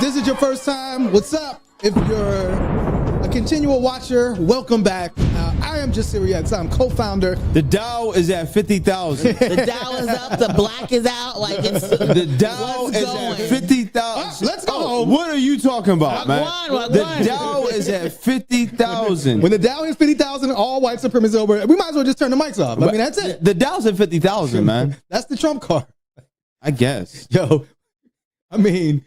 this is your first time, what's up? If you're a continual watcher, welcome back. I am Jesse Jackson. I'm co-founder. The Dow is at 50,000. The Dow is up. The black is out. Like it's the Dow is at 50,000. Let's go. Oh, what are you talking about, man? The Dow is at 50,000. When the Dow hits 50,000, all white supremacy is over. We might as well just turn the mics off. I mean, that's it. The Dow's at 50,000, man. That's the Trump card. I guess. Yo, I mean,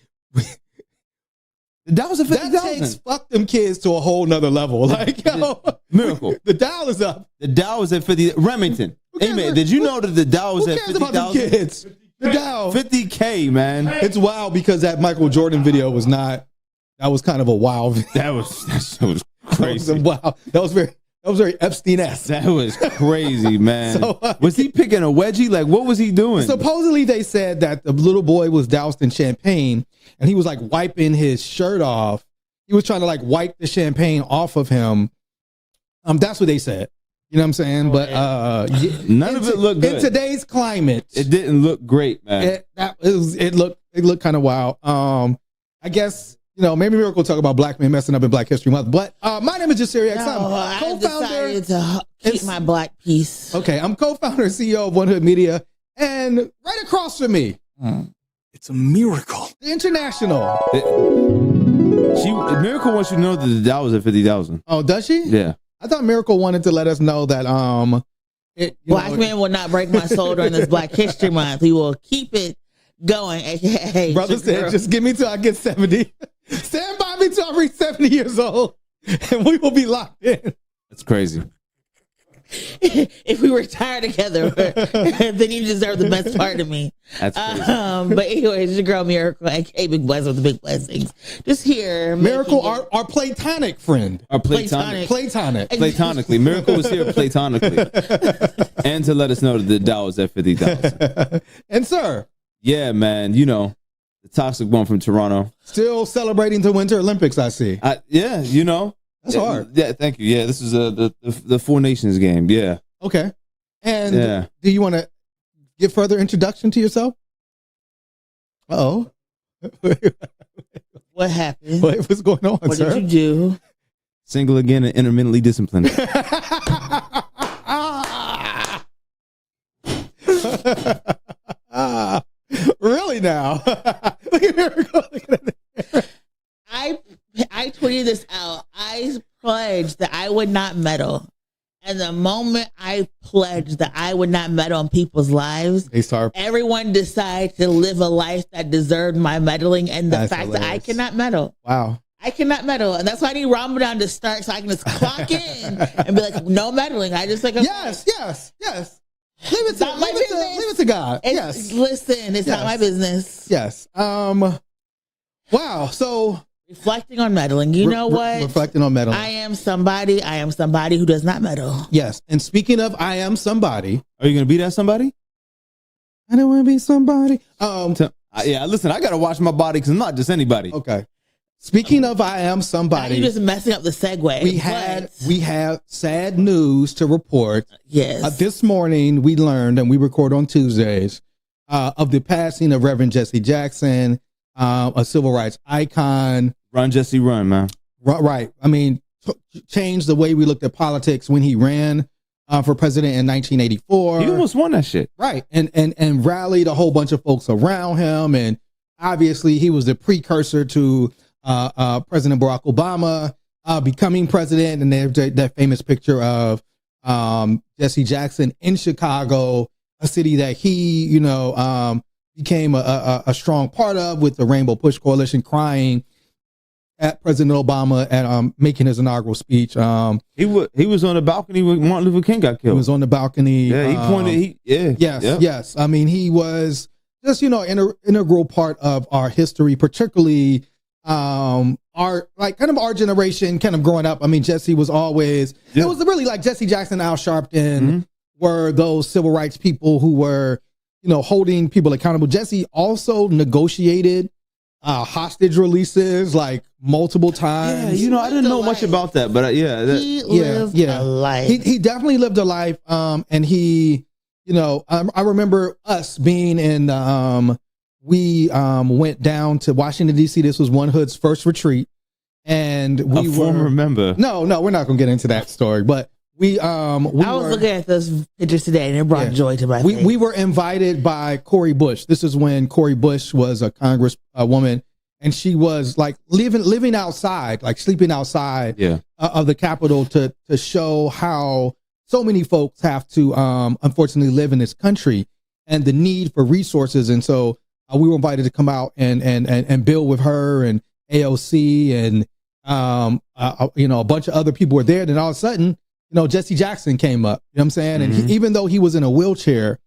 the Dow's at 50,000. That takes fuck them kids to a whole nother level. Like, yo, miracle. The Dow is up. The Dow is at 50. Remington. Hey, man, did you know that the Dow is at 50,000? Kids? The Dow. 50K, man. It's wild because that Michael Jordan video was not, that was kind of a wild video. That was crazy. That was very Epstein-esque. That was crazy, man. So, was he picking a wedgie? Like, what was he doing? Supposedly, they said that the little boy was doused in champagne, and he was like wiping his shirt off. He was trying to like wipe the champagne off of him. That's what they said. You know what I'm saying? But none of it looked good. In today's climate, it didn't look great, man. It looked kind of wild. I guess, you know, maybe Miracle will talk about black men messing up in Black History Month. But my name is Jesse Jackson. I decided to keep my black peace. Okay, I'm co-founder and CEO of One Hood Media, and right across from me, it's a miracle. The International. Miracle wants you to know that the Dow was at 50,000. Oh, does she? Yeah. I thought Miracle wanted to let us know that black men will not break my soul during this Black History Month. We will keep it going. AKA, brother said, just give me till I get 70. Stand by me till I reach 70 years old, and we will be locked in. That's crazy. If we retire together, then you deserve the best part of me. That's crazy. But anyways, your girl Miracle, aka Big Bless with the big blessings. Just here, Miracle, our platonic friend. Our platonic. Platonically. Miracle was here platonically. And to let us know that the Dow is at 50,000. And sir. Yeah, man. You know, the toxic one from Toronto. Still celebrating the Winter Olympics, I see. Yeah, you know. That's hard. Yeah, thank you. Yeah, this is the Four Nations game. Yeah. Okay. And do you want to give further introduction to yourself? Uh-oh. What happened? What's going on, what sir? What did you do? Single again and intermittently disciplined. Really now? Look at Miracle. I tweeted this out. I pledged that I would not meddle. And the moment I pledged that I would not meddle in people's lives, everyone decided to live a life that deserved my meddling, and the fact that I cannot meddle. Wow. I cannot meddle. And that's why I need Ramadan to start so I can just clock in and be like, no meddling. I just like, okay. Yes. Leave it to God. Listen, it's not my business. Yes. Wow. So reflecting on meddling. You know what? Reflecting on meddling. I am somebody who does not meddle. Yes. And speaking of I am somebody. Are you going to be that somebody? I don't want to be somebody. Yeah, listen, I got to watch my body because I'm not just anybody. Okay. Speaking of I am somebody. You're just messing up the segue. We have sad news to report. Yes. This morning we learned, and we record on Tuesdays, of the passing of Reverend Jesse Jackson, a civil rights icon. Run, Jesse, run, man. Right. I mean, changed the way we looked at politics when he ran for president in 1984. He almost won that shit. Right. And rallied a whole bunch of folks around him. And obviously he was the precursor to President Barack Obama becoming president. And there's that famous picture of Jesse Jackson in Chicago, a city that he, became a strong part of with the Rainbow Push Coalition, crying at President Obama at making his inaugural speech. He was on the balcony when Martin Luther King got killed. He was on the balcony. Yeah, he pointed. Yes. I mean, he was just an integral part of our history, particularly our generation, kind of growing up. I mean, Jesse was always. It was really like Jesse Jackson, Al Sharpton were those civil rights people who were, holding people accountable. Jesse also negotiated hostage releases like multiple times. Yeah, I didn't know much about that, but he lived a life. He definitely lived a life. And he, I remember us being in we went down to Washington, D.C. This was One Hood's first retreat. And we former member. No, we're not going to get into that story. But I was looking at those pictures today, and it brought joy to my face. We were invited by Cori Bush. This is when Cori Bush was a congresswoman, and she was like living outside, like sleeping outside of the Capitol to show how so many folks have to unfortunately live in this country and the need for resources. And so we were invited to come out and build with her and AOC and a bunch of other people were there. Then all of a sudden, Jesse Jackson came up. You know what I'm saying? Mm-hmm. And even though he was in a wheelchair,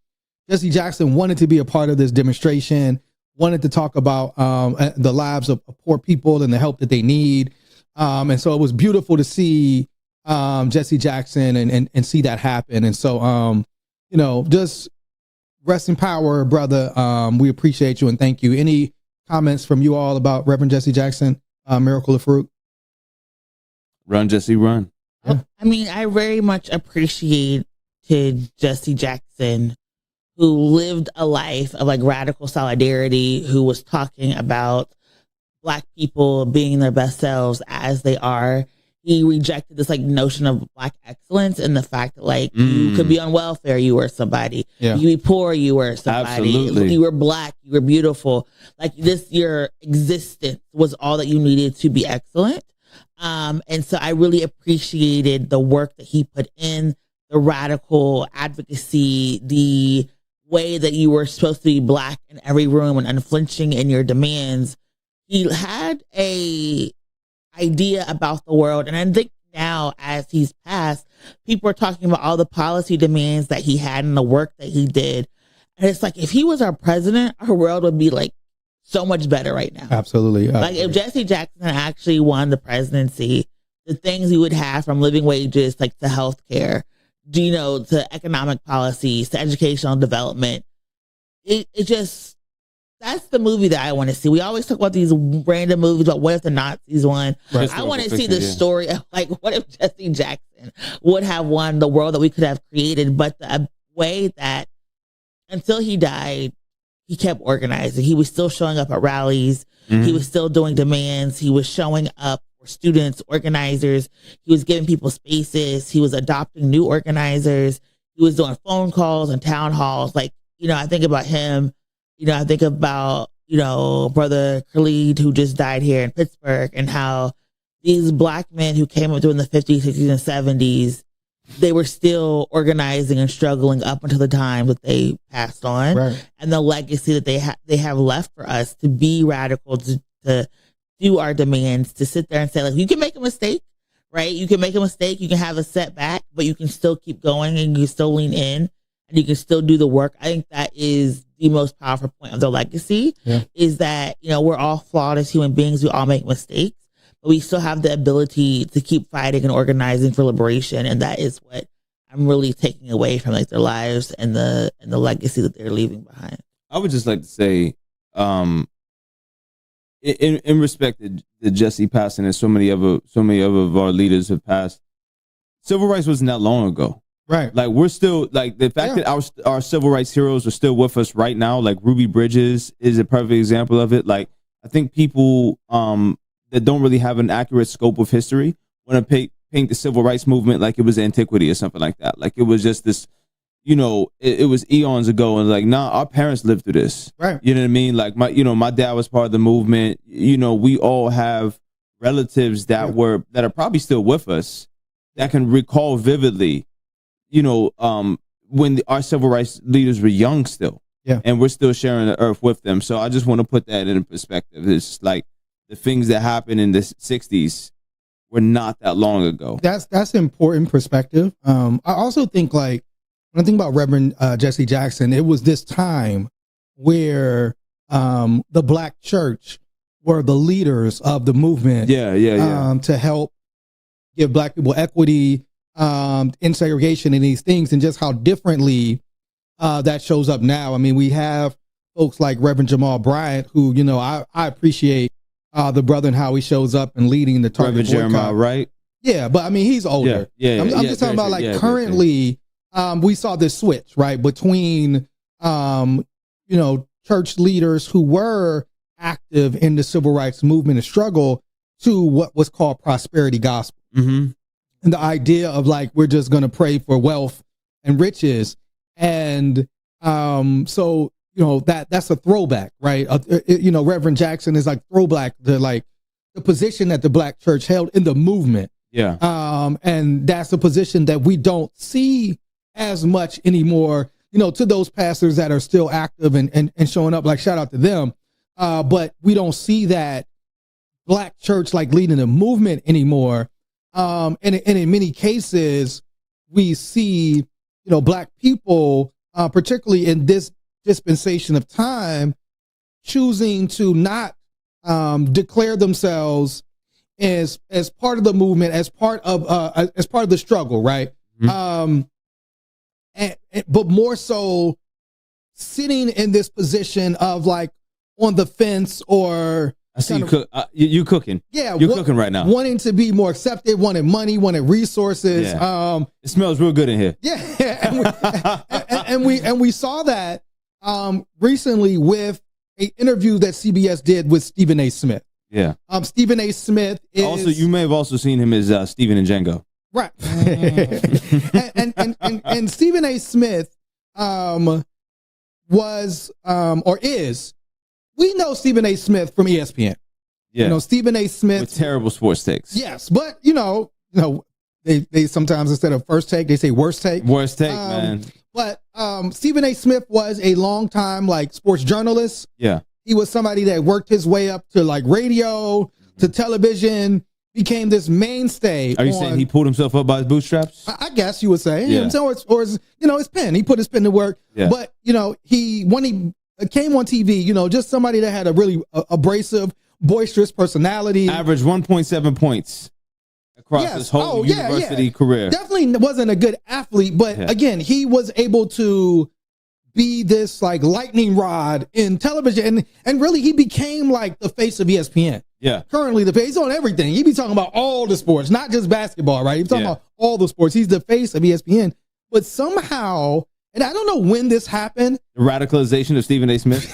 Jesse Jackson wanted to be a part of this demonstration, wanted to talk about the lives of poor people and the help that they need. And so it was beautiful to see Jesse Jackson and see that happen. And so, just rest in power, brother. We appreciate you and thank you. Any comments from you all about Reverend Jesse Jackson, Miracle of Fruit? Run, Jesse, run. Yeah. I mean, I very much appreciated Jesse Jackson, who lived a life of like radical solidarity, who was talking about Black people being their best selves as they are. He rejected this like notion of Black excellence and the fact that like you could be on welfare, you were somebody. Yeah. You could be poor, you were somebody. Absolutely. You were Black, you were beautiful. Like your existence was all that you needed to be excellent. And so I really appreciated the work that he put in, the radical advocacy, the way that you were supposed to be Black in every room and unflinching in your demands. He had a idea about the world. And I think now as he's passed, people are talking about all the policy demands that he had and the work that he did. And it's like, if he was our president, our world would be like so much better right now. Absolutely. Like if Jesse Jackson actually won the presidency, the things we would have from living wages, like to healthcare, to economic policies, to educational development, it just, that's the movie that I want to see. We always talk about these random movies about what if the Nazis won. Right. I want to see the story of like, what if Jesse Jackson would have won the world that we could have created, but the way that until he died, he kept organizing. He was still showing up at rallies. Mm-hmm. He was still doing demands. He was showing up for students, organizers. He was giving people spaces. He was adopting new organizers. He was doing phone calls and town halls. Like, I think about him. I think about, Brother Khalid, who just died here in Pittsburgh, and how these Black men who came up during the 50s, 60s, and 70s, they were still organizing and struggling up until the time that they passed on. Right. And the legacy that they have left for us to be radical, to do our demands, to sit there and say, like, you can make a mistake, right? You can make a mistake, you can have a setback, but you can still keep going and you can still lean in and you can still do the work. I think that is the most powerful point of the legacy, is that, we're all flawed as human beings. We all make mistakes, but we still have the ability to keep fighting and organizing for liberation. And that is what I'm really taking away from like their lives and the legacy that they're leaving behind. I would just like to say, in respect to Jesse passing and so many of our leaders have passed, civil rights wasn't that long ago. Right. Like we're still like the fact that our civil rights heroes are still with us right now. Like Ruby Bridges is a perfect example of it. Like I think people that don't really have an accurate scope of history want to paint the civil rights movement like it was antiquity or something like that. Like it was just this, it was eons ago, and like, nah, our parents lived through this. Right. You know what I mean? Like my dad was part of the movement. We all have relatives that are probably still with us that can recall vividly, when our civil rights leaders were young still. Yeah. And we're still sharing the earth with them. So I just want to put that in perspective. It's like the things that happened in the 60s were not that long ago. That's important perspective. I also think like when I think about Reverend Jesse Jackson, it was this time where the Black church were the leaders of the movement. To help give Black people equity, in segregation and these things, and just how differently that shows up now. I mean, we have folks like Reverend Jamal Bryant, who, I appreciate the brother and how he shows up and leading the Target boycott. Jeremiah, right? Yeah, but I mean, he's older. I'm just talking about like currently, we saw this switch, right, between, church leaders who were active in the civil rights movement and struggle to what was called prosperity gospel. Mm-hmm. And the idea of like, we're just going to pray for wealth and riches. And so, you know, that's a throwback, right? You know, Reverend Jackson is like throwback to like the position that the black church held in the movement. Yeah. And that's a position that we don't see as much anymore, you know, to those pastors that are still active and showing up, like shout out to them. But we don't see that black church like leading the movement anymore. And in many cases, we see, you know, black people, particularly in this dispensation of time, choosing to not declare themselves as part of the movement, as part of the struggle, right? Mm-hmm. But more so sitting in this position of like on the fence, or I see you cooking. Yeah, you're cooking right now. Wanting to be more accepted, wanting money, wanting resources. Yeah. It smells real good in here. Yeah, and we saw that recently with an interview that CBS did with Stephen A. Smith. Yeah. Stephen A. Smith is also, you may have also seen him as Stephen and Django. Right. and Stephen A. Smith was or is, we know Stephen A. Smith from ESPN. Yeah. You know, Stephen A. Smith with terrible sports takes. Yes, but you know, they sometimes instead of first take, they say worst take. Worst take, man. But Stephen A. Smith was a long time like sports journalist. Yeah. He was somebody that worked his way up to like radio, to television, became this mainstay. Are you saying he pulled himself up by his bootstraps? I guess you would say. Yeah. Or his, you know, his pen. He put his pen to work. Yeah. But, you know, when he came on TV, you know, just somebody that had a really abrasive, boisterous personality. Average 1.7 points across his whole university career. Definitely wasn't a good athlete, but again, he was able to be this like lightning rod in television, and really he became like the face of ESPN. Yeah. Currently the face on everything. He be talking about all the sports, not just basketball, right? He's talking about all the sports. He's the face of ESPN. But somehow, and I don't know when this happened. The radicalization of Stephen A. Smith.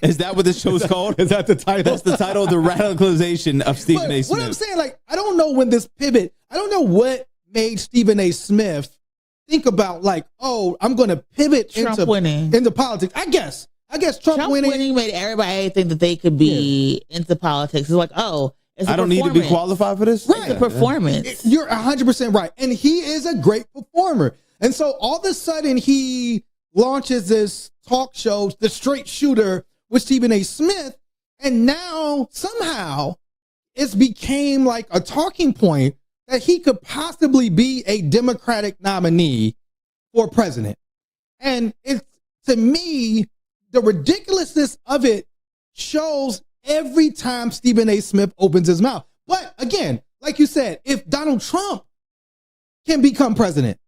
Is that what this show's called? Is that the title? That's the title, the radicalization of Stephen A. Smith. What I'm saying, like, I don't know when this pivot, I don't know what made Stephen A. Smith think about like, oh, I'm going to pivot into politics. I guess Trump winning made everybody think that they could be into politics. It's like, oh, it's a I don't need to be qualified for this. Right. It's a performance. You're 100% right. And he is a great performer. And so all of a sudden he launches this talk show, The Straight Shooter with Stephen A. Smith. And now somehow it's became like a talking point that he could possibly be a Democratic nominee for president. And it's, to me, the ridiculousness of it shows every time Stephen A. Smith opens his mouth. But again, like you said, if Donald Trump can become president,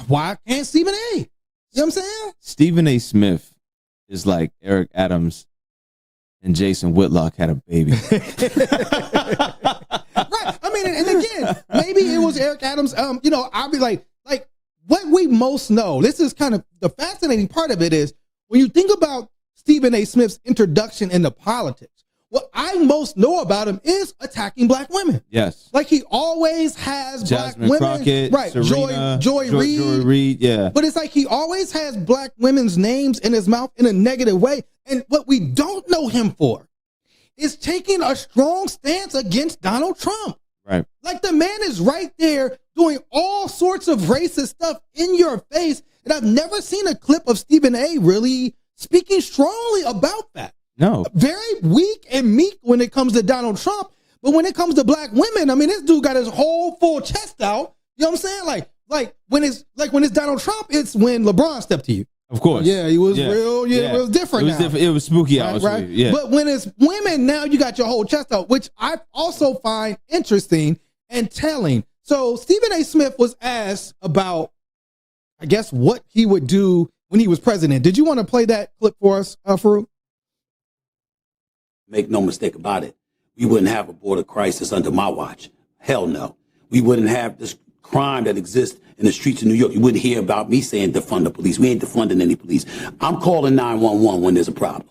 why can't Stephen A? You know what I'm saying? Stephen A. Smith is like Eric Adams and Jason Whitlock had a baby. Right. I mean, and again, maybe it was Eric Adams. You know, I'll be like what we most know. This is kind of the fascinating part of it is when you think about Stephen A. Smith's introduction into politics, what I most know about him is attacking black women. Yes. Like he always has Jasmine black women. Crockett, right. Serena, Joy Reid. Yeah. But it's like he always has black women's names in his mouth in a negative way. And what we don't know him for is taking a strong stance against Donald Trump. Right. Like the man is right there doing all sorts of racist stuff in your face. And I've never seen a clip of Stephen A. really speaking strongly about that. No. Very weak and meek when it comes to Donald Trump. But when it comes to black women, I mean, this dude got his whole full chest out. You know what I'm saying? Like when it's Donald Trump, it's when LeBron stepped to you. Of course. Yeah, he was real. Yeah, it was different. It was spooky out. Right? Yeah. But when it's women, now you got your whole chest out, which I also find interesting and telling. So Stephen A. Smith was asked about, I guess, what he would do when he was president. Did you want to play that clip for us, Farouk? Make no mistake about it. We wouldn't have a border crisis under my watch. Hell no. We wouldn't have this crime that exists in the streets of New York, you wouldn't hear about me saying defund the police. We ain't defunding any police. I'm calling 911 when there's a problem.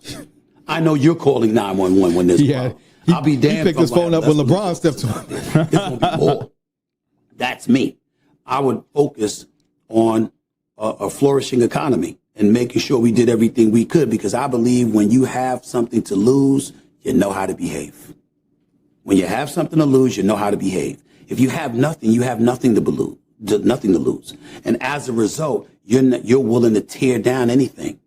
I know you're calling 911 when there's a problem. I'll be damned. He picked his phone up when LeBron stepped on. There's going to be more. That's me. I would focus on a flourishing economy and making sure we did everything we could, because I believe when you have something to lose, you know how to behave. When you have something to lose, you know how to behave. If you have nothing, you have nothing to lose. Nothing to lose. And as a result, you're willing to tear down anything,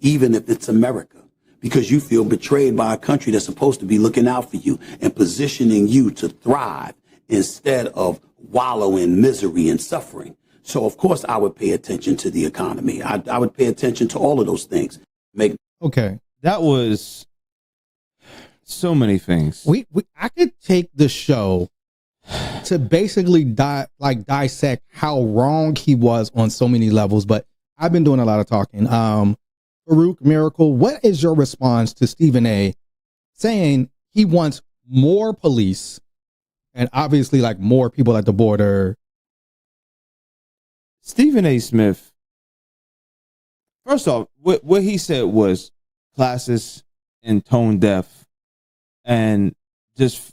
even if it's America, because you feel betrayed by a country that's supposed to be looking out for you and positioning you to thrive instead of wallow in misery and suffering. So, of course, I would pay attention to the economy. I would pay attention to all of those things. Okay. That was so many things. I could take the show to basically dissect how wrong he was on so many levels, but I've been doing a lot of talking. Farouk Miracle, what is your response to Stephen A saying he wants more police and obviously like more people at the border? Stephen A. Smith, first off, what he said was classist and tone deaf, and just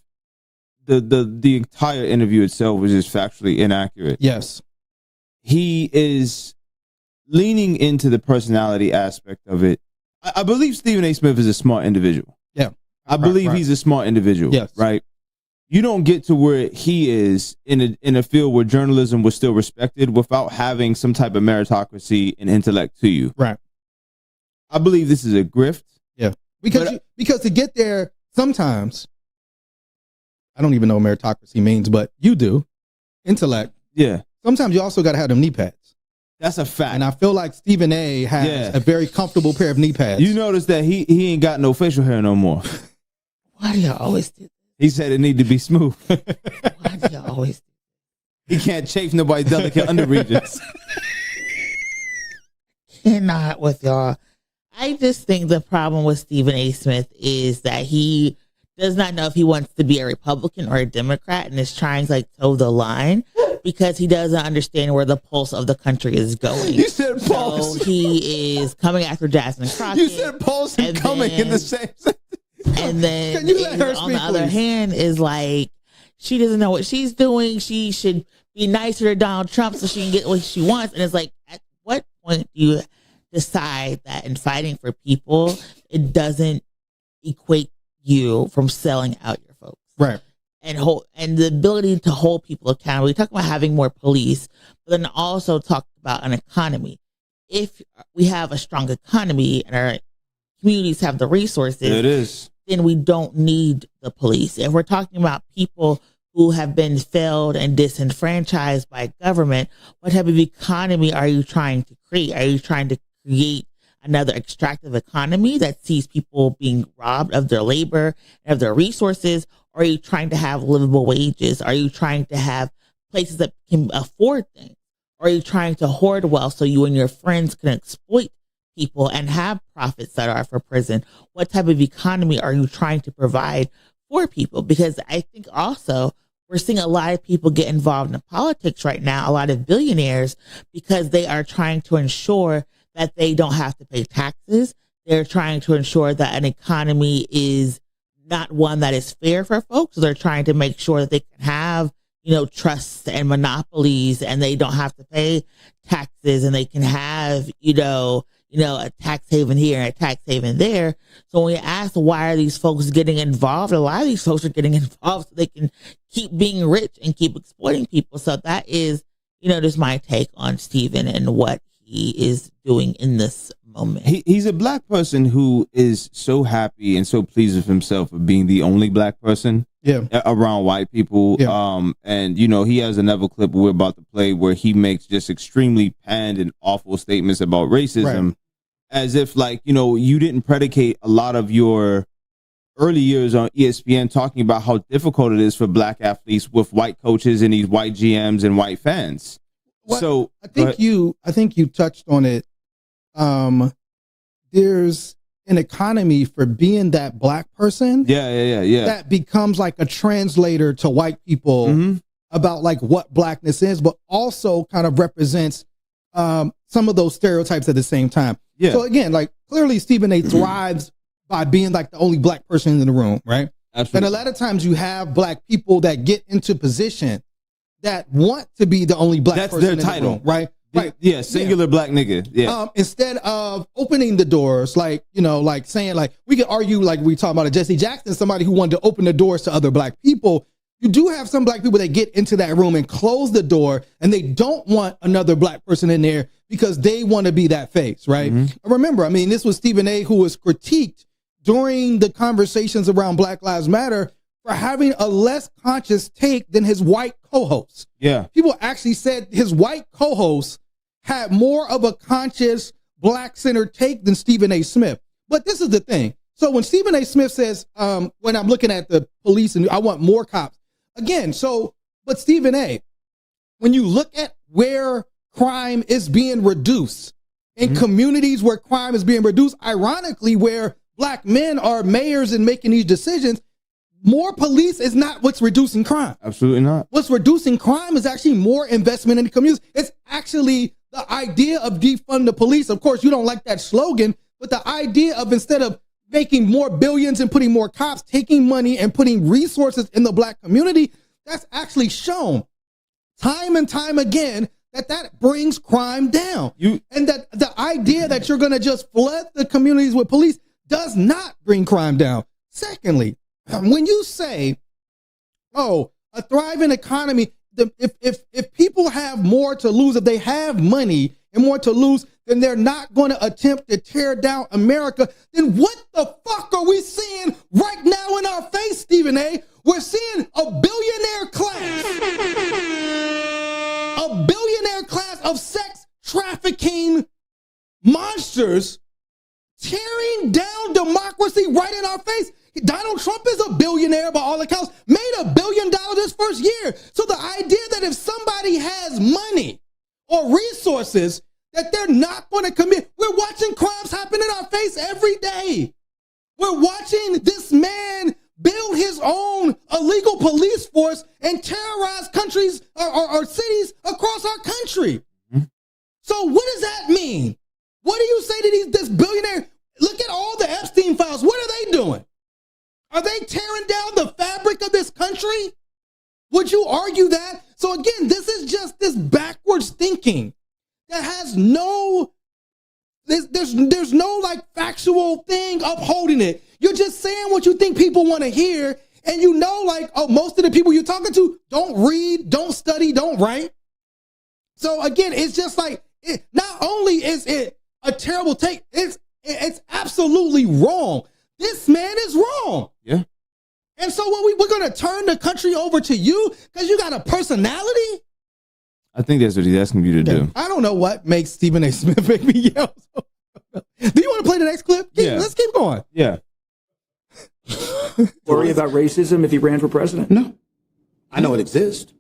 the entire interview itself was just factually inaccurate. Yes. He is leaning into the personality aspect of it. I believe Stephen A. Smith is a smart individual. Yeah. I believe he's a smart individual. Yes. Right. You don't get to where he is in a field where journalism was still respected without having some type of meritocracy and intellect to you. Right. I believe this is a grift. Yeah. Because to get there, sometimes, I don't even know what meritocracy means, but you do. Intellect. Yeah. Sometimes you also got to have them knee pads. That's a fact. And I feel like Stephen A has a very comfortable pair of knee pads. You notice that he ain't got no facial hair no more. Why do y'all always do that? He said it need to be smooth. Why do y'all always do that? He can't chafe nobody's delicate under regions. Cannot with y'all. I just think the problem with Stephen A. Smith is that he does not know if he wants to be a Republican or a Democrat and is trying to toe the line because he doesn't understand where the pulse of the country is going. You said pulse. So he is coming after Jasmine Crockett. You said pulse and coming in the same sentence. And then Can you let her on speak, the other please? hand is like, she doesn't know what she's doing. She should be nicer to Donald Trump so she can get what she wants. And it's like, at what point do you decide that in fighting for people, it doesn't equate you from selling out your folks? Right. And the ability to hold people accountable. We talk about having more police, but then also talk about an economy. If we have a strong economy and our communities have the resources, it is. Then we don't need the police. If we're talking about people who have been failed and disenfranchised by government, what type of economy are you trying to create? Are you trying to create another extractive economy that sees people being robbed of their labor and of their resources? Or are you trying to have livable wages? Are you trying to have places that can afford things? Or are you trying to hoard wealth so you and your friends can exploit people and have profits that are for prison? What type of economy are you trying to provide for people? Because I think also we're seeing a lot of people get involved in politics right now, a lot of billionaires, because they are trying to ensure that they don't have to pay taxes. They're trying to ensure that an economy is not one that is fair for folks. They're trying to make sure that they can have, trusts and monopolies, and they don't have to pay taxes, and they can have, a tax haven here and a tax haven there. So when you ask why are these folks getting involved, a lot of these folks are getting involved so they can keep being rich and keep exploiting people. So that is, just my take on Stephen and what he is doing in this moment. He's a black person who is so happy and so pleased with himself of being the only black person around white people. Yeah. And he has another clip we're about to play where he makes just extremely panned and awful statements about racism, right, as if you didn't predicate a lot of your early years on ESPN talking about how difficult it is for black athletes with white coaches and these white GMs and white fans. So I think you touched on it. There's an economy for being that black person. Yeah. That becomes like a translator to white people. Mm-hmm. about like what blackness is, but also kind of represents some of those stereotypes at the same time. Yeah. So again, like clearly Stephen A. thrives by being like the only black person in the room, right? Absolutely. And a lot of times you have black people that get into position that want to be the only black person in the room, right? Right. Yeah, singular black nigga. Yeah. Instead of opening the doors, like, you know, like saying like we could argue like we talk about a Jesse Jackson, somebody who wanted to open the doors to other black people. You do have some black people that get into that room and close the door, and they don't want another black person in there because they want to be that face, right? Mm-hmm. Remember, I mean, this was Stephen A. who was critiqued during the conversations around Black Lives Matter for having a less conscious take than his white co-host. Yeah. People actually said his white co-host had more of a conscious black-centered take than Stephen A. Smith. But this is the thing. So when Stephen A. Smith says, when I'm looking at the police and I want more cops, again, but Stephen A., when you look at where crime is being reduced, in communities where crime is being reduced, ironically, where black men are mayors and making these decisions, more police is not what's reducing crime. Absolutely not. What's reducing crime is actually more investment in the community. It's actually the idea of defund the police. Of course, you don't like that slogan, but the idea of instead of making more billions and putting more cops, taking money and putting resources in the black community, that's actually shown time and time again that brings crime down. And that the idea that you're going to just flood the communities with police does not bring crime down. Secondly, when you say, oh, a thriving economy, if people have more to lose, if they have money and more to lose, then they're not going to attempt to tear down America. Then what the fuck are we seeing right now in our face, Stephen A? We're seeing a billionaire class of sex trafficking monsters tearing down democracy right in our face. Donald Trump is a billionaire by all accounts, made $1 billion his first year. So the idea that if somebody has money or resources, that they're not going to commit. We're watching crimes happen in our face every day. We're watching this man build his own illegal police force and terrorize countries or cities across our country. Mm-hmm. So what does that mean? What do you say to this billionaire? Look at all the Epstein files. What are they doing? Are they tearing down the fabric of this country? Would you argue that? So again, this is just this backwards thinking that has there's no like factual thing upholding it. You're just saying what you think people want to hear. And you know, like, oh, most of the people you're talking to don't read, don't study, don't write. So again, it's just like, not only is it a terrible take, it's absolutely wrong. This man is wrong. Yeah. And so we're going to turn the country over to you because you got a personality? I think that's what he's asking you to do. I don't know what makes Stephen A. Smith make me yell. Do you want to play the next clip? Yeah. Let's keep going. Yeah. Worry about racism if he ran for president? No. I know it exists.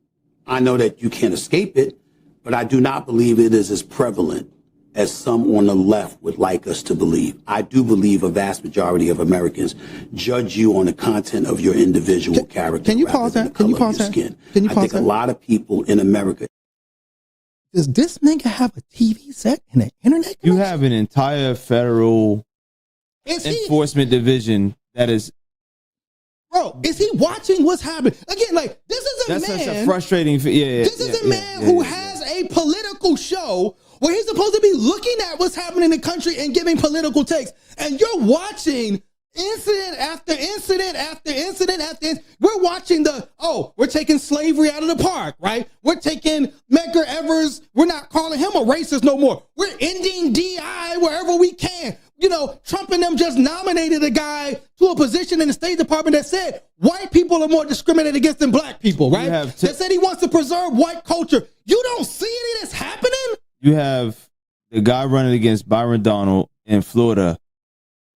I know that you can't escape it, but I do not believe it is as prevalent as some on the left would like us to believe. I do believe a vast majority of Americans judge you on the content of your individual character. Can you pause that? Can you pause that? I think a lot of people in America. Does this nigga have a TV set and an internet connection? You have an entire federal enforcement division that is. Bro, is he watching what's happening? Again, like, this is a man. That's such a frustrating. This is a man who has a political show where he's supposed to be looking at what's happening in the country and giving political takes. And you're watching incident after incident after incident after incident. We're watching we're taking slavery out of the park, right? We're taking Medgar Evers. We're not calling him a racist no more. We're ending DI wherever we can. You know, Trump and them just nominated a guy to a position in the State Department that said white people are more discriminated against than black people, right? That said he wants to preserve white culture. You don't see any of this happening? You have the guy running against Byron Donald in Florida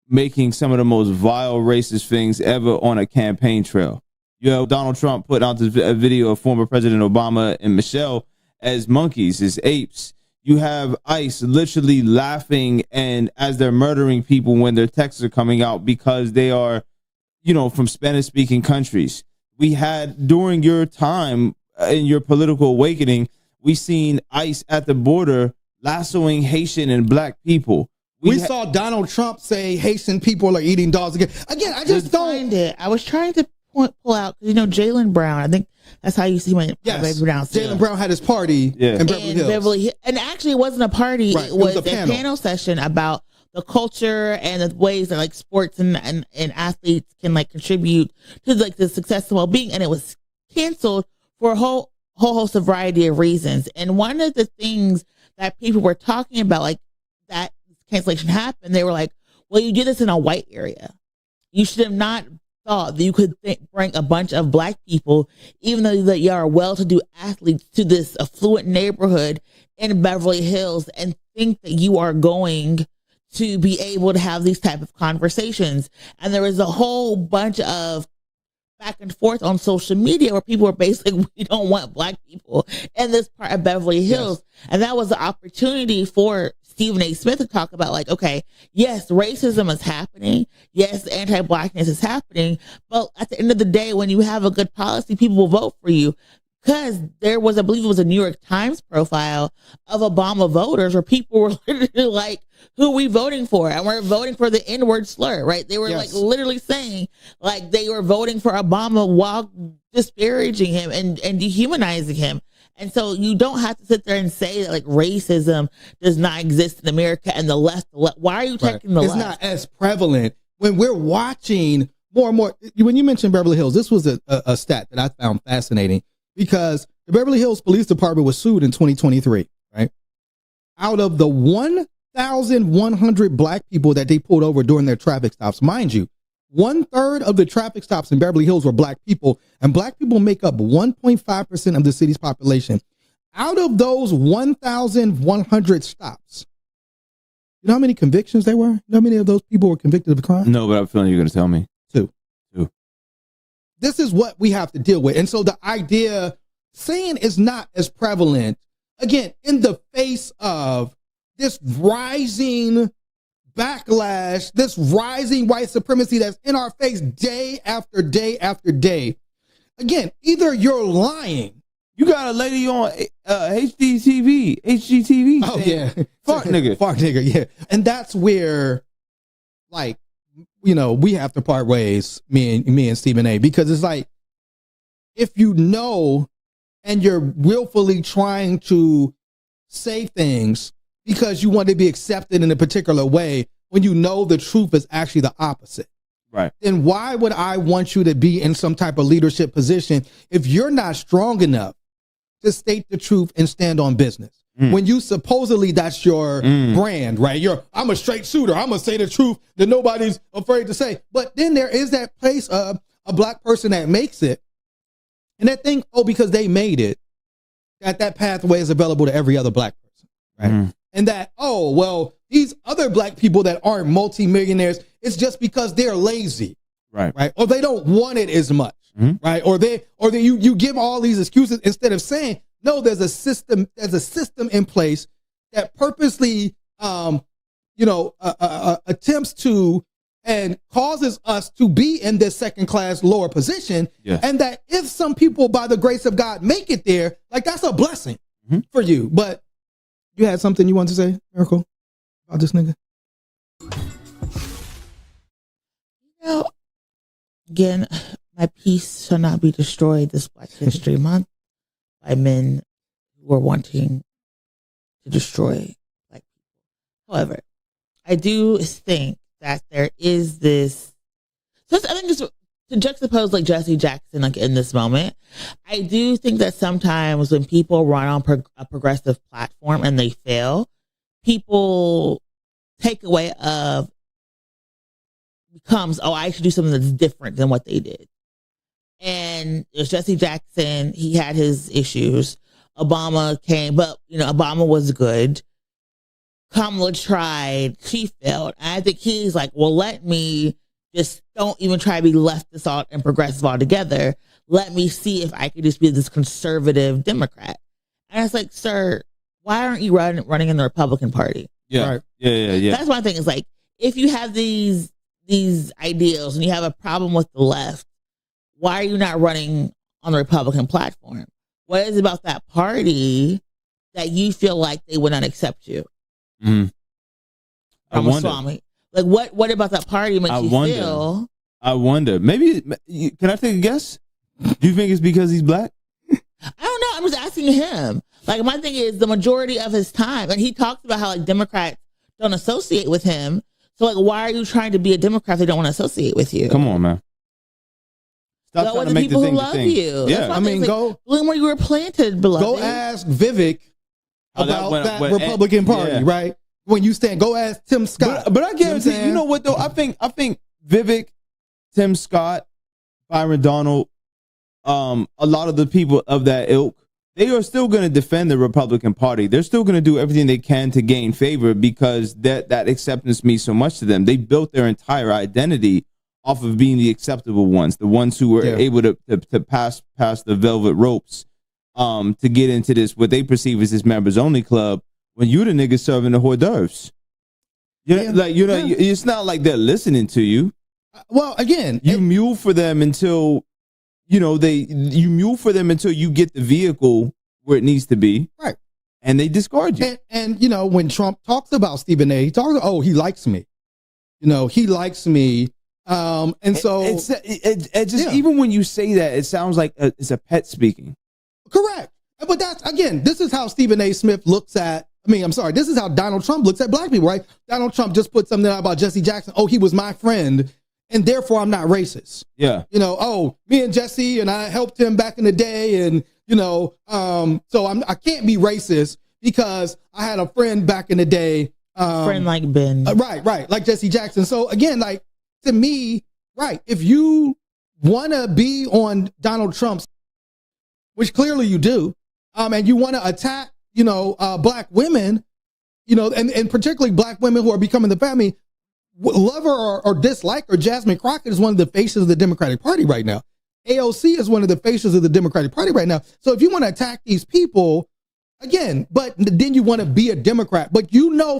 making some of the most vile racist things ever on a campaign trail. You have Donald Trump putting out this video of former President Obama and Michelle as monkeys, as apes. You have ICE literally laughing and as they're murdering people when their texts are coming out because they are, from Spanish-speaking countries. We had, during your time in your political awakening, we seen ICE at the border lassoing Haitian and black people. We saw Donald Trump say Haitian people are eating dogs again. Again, I just don't find it. I was trying to pull out, Jaylen Brown. I think that's how you see my pronounce it. Jaylen Brown had his party in Beverly Hills. And actually, it wasn't a party. Right. It was a panel session about the culture and the ways that like sports and athletes can like contribute to like the success and well-being. And it was canceled for a whole host of variety of reasons. And one of the things that people were talking about, like that cancellation happened, they were like, well, you did this in a white area. You should have not thought that you could bring a bunch of black people, even though that you are well-to-do athletes, to this affluent neighborhood in Beverly Hills and think that you are going to be able to have these type of conversations. And there was a whole bunch of back and forth on social media where people were basically, we don't want black people in this part of Beverly Hills. Yes. And that was the opportunity for Stephen A. Smith to talk about like, okay, yes, racism is happening. Yes, anti-blackness is happening. But at the end of the day, when you have a good policy, people will vote for you. Because there was, I believe it was a New York Times profile of Obama voters where people were literally like, who are we voting for? And we're voting for the N-word slur, right? They were like literally saying like they were voting for Obama while disparaging him and dehumanizing him. And so you don't have to sit there and say that like racism does not exist in America and the left. Why are you taking the left? It's not as prevalent when we're watching more and more. When you mentioned Beverly Hills, this was a stat that I found fascinating because the Beverly Hills Police Department was sued in 2023, right? Out of the 1,100 black people that they pulled over during their traffic stops, mind you, 1/3 of the traffic stops in Beverly Hills were black people, and black people make up 1.5% of the city's population. Out of those 1,100 stops, you know how many convictions there were? You know how many of those people were convicted of a crime? No, but I'm feeling you're going to tell me. Two. This is what we have to deal with. And so the idea, saying is not as prevalent, again, in the face of this rising backlash, this rising white supremacy that's in our face day after day after day. Again, either you're lying. You got a lady on HGTV. Oh, yeah. Fart nigga. Fart nigga, yeah. And that's where, like, you know, we have to part ways, me and Stephen A. Because it's like, if you know and you're willfully trying to say things because you want to be accepted in a particular way when you know the truth is actually the opposite. Right. Then why would I want you to be in some type of leadership position if you're not strong enough to state the truth and stand on business? When you supposedly that's your brand, right? I'm a straight shooter. I'm going to say the truth that nobody's afraid to say. But then there is that place of a black person that makes it and that think, because they made it, that pathway is available to every other black person, right? And that, these other black people that aren't multimillionaires, it's just because they're lazy, right? Or they don't want it as much, right? Or you give all these excuses instead of saying, no, there's a system in place that purposely, attempts to and causes us to be in this second class lower position. Yeah. And that if some people, by the grace of God, make it there, like that's a blessing for you. But you had something you wanted to say, Miracle, about this nigga? Again, my peace shall not be destroyed this Black History Month by men who are wanting to destroy Black people. However, I do think that there is this. So I think just to juxtapose like Jesse Jackson, like in this moment, I do think that sometimes when people run on a progressive platform and they fail, people take away of becomes, I should do something that's different than what they did. And Jesse Jackson, he had his issues. Obama came, but Obama was good. Kamala tried, she failed. And I think he's like, well, let me just don't even try to be leftist and progressive altogether. Let me see if I could just be this conservative Democrat. And it's like, sir, why aren't you running in the Republican Party? Yeah, right. Yeah. That's one thing. Is like, if you have these ideals and you have a problem with the left, why are you not running on the Republican platform? What is it about that party that you feel like they would not accept you? Mm-hmm. Ramaswamy. Like what about that party makes you feel? I wonder. Maybe can I take a guess? Do you think it's because he's black? I don't know. I'm just asking him. Like my thing is the majority of his time, and he talks about how like Democrats don't associate with him. So like, why are you trying to be a Democrat if they don't want to associate with you? Come on, man. Stop go with the people who love you. Yeah, I mean, go bloom where you were planted, beloved. Go ask Vivek about that Republican Party, right? When you stand, go ask Tim Scott. But I guarantee, you know what though? I think Vivek, Tim Scott, Byron Donald, a lot of the people of that ilk, they are still going to defend the Republican Party. They're still going to do everything they can to gain favor because that acceptance means so much to them. They built their entire identity off of being the acceptable ones, the ones who were able to pass the velvet ropes to get into this, what they perceive as this members only club, when you the niggas serving the hors d'oeuvres. It's not like they're listening to you. Well, again, you mule for them until you mule for them until you get the vehicle where it needs to be, right? And they discard you. And when Trump talks about Stephen A, he talks, he likes me. He likes me. And so it just even when you say that, it sounds like it's a pet speaking. Correct. But this is how Stephen A. Smith looks at. This is how Donald Trump looks at black people, right? Donald Trump just put something out about Jesse Jackson. Oh, he was my friend, and therefore I'm not racist. Yeah. Me and Jesse and I helped him back in the day, and so I can't be racist because I had a friend back in the day. Friend like Ben. Right, like Jesse Jackson. So again, like to me, right, if you want to be on Donald Trump's, which clearly you do, and you want to attack, black women, and particularly black women who are becoming the family, love her or dislike her, Jasmine Crockett is one of the faces of the Democratic Party right now. AOC is one of the faces of the Democratic Party right now. So if you want to attack these people, again, but then you want to be a Democrat, but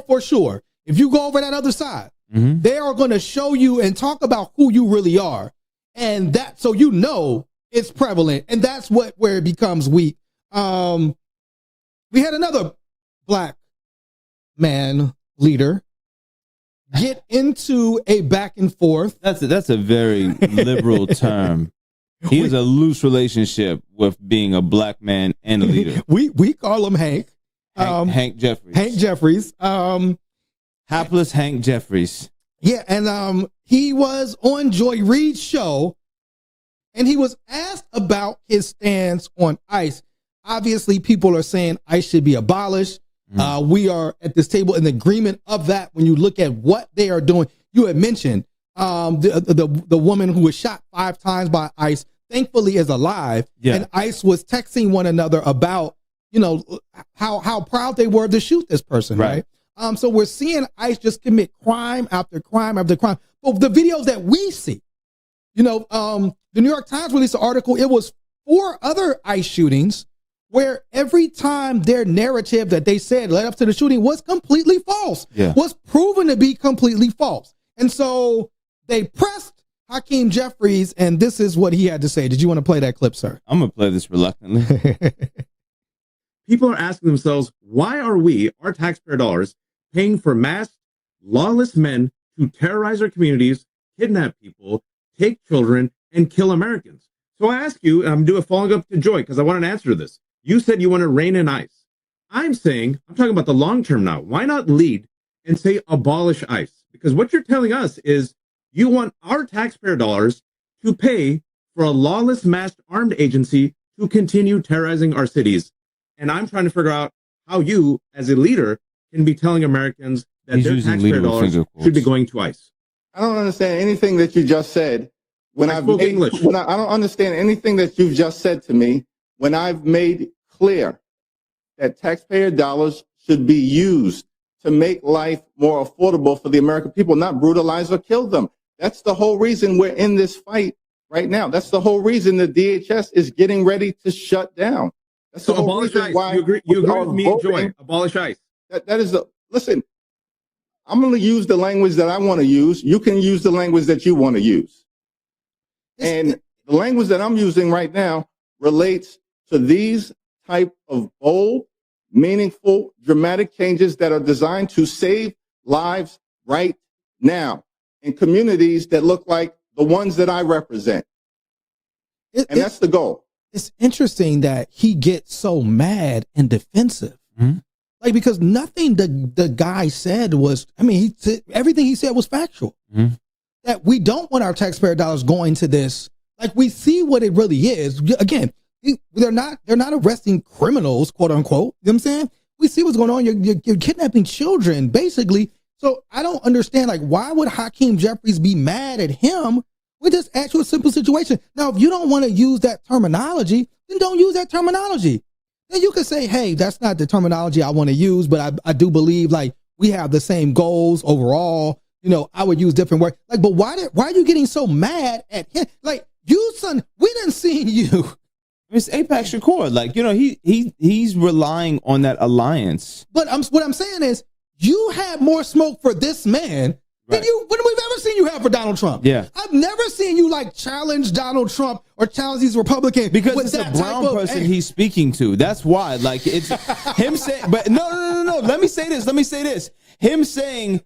for sure, if you go over that other side, they are going to show you and talk about who you really are. And that, so it's prevalent, and that's where it becomes weak. We had another black man leader get into a back and forth. That's a very liberal term. He has a loose relationship with being a black man and a leader. We call him Hank. Hank Jeffries. Hank Jeffries. Hapless Hank Jeffries. Yeah, and he was on Joy Reid's show, and he was asked about his stance on ICE. Obviously, people are saying ICE should be abolished. We are at this table in agreement of that. When you look at what they are doing, you had mentioned the woman who was shot 5 times by ICE, thankfully is alive. Yeah. And ICE was texting one another about, how proud they were to shoot this person, right? So we're seeing ICE just commit crime after crime after crime. But the videos that we see, the New York Times released an article. It was 4 other ICE shootings where every time their narrative that they said led up to the shooting was completely false, was proven to be completely false. And so they pressed Hakeem Jeffries, and this is what he had to say. Did you want to play that clip, sir? I'm going to play this reluctantly. People are asking themselves, why are we, our taxpayer dollars, paying for masked, lawless men to terrorize our communities, kidnap people, take children, and kill Americans? So I ask you, and I'm doing following up to Joy, because I want an answer to this. You said you want to rein in ICE. I'm talking about the long term now. Why not lead and say abolish ICE? Because what you're telling us is you want our taxpayer dollars to pay for a lawless masked armed agency to continue terrorizing our cities. And I'm trying to figure out how you, as a leader, can be telling Americans that their taxpayer dollars should be going to ICE. I don't understand anything that you just said. I don't understand anything that you've just said to me when I've made clear that taxpayer dollars should be used to make life more affordable for the American people, not brutalize or kill them. That's the whole reason we're in this fight right now. That's the whole reason the DHS is getting ready to shut down. That's so abolish ICE. You agree with me and Joy. Abolish ICE. Listen, I'm going to use the language that I want to use. You can use the language that you want to use. And the language that I'm using right now relates to these type of bold, meaningful, dramatic changes that are designed to save lives right now in communities that look like the ones that I represent. And that's the goal. It's interesting that he gets so mad and defensive. Mm-hmm. Like, because nothing the guy said was, I mean, everything he said was factual. Mm-hmm. That we don't want our taxpayer dollars going to this. Like, we see what it really is. Again, they're not arresting criminals, quote unquote. You know what I'm saying? We see what's going on. You're kidnapping children, basically. So I don't understand, like, why would Hakeem Jeffries be mad at him? We just ask you a simple situation. Now, if you don't want to use that terminology, then don't use that terminology. Then you could say, hey, that's not the terminology I want to use, but I do believe, like, we have the same goals overall. You know, I would use different words. Like, but why are you getting so mad at him? Like, you, son, we didn't see you. It's Apex Shakur. Like, you know, he's relying on that alliance. But what I'm saying is, you had more smoke for this man than when we've ever seen you have for Donald Trump. Yeah. I've never seen you, like, challenge Donald Trump or challenge these Republicans. Because it's a brown person he's speaking to. That's why. Like, it's him saying, but no. Let me say this. Him saying,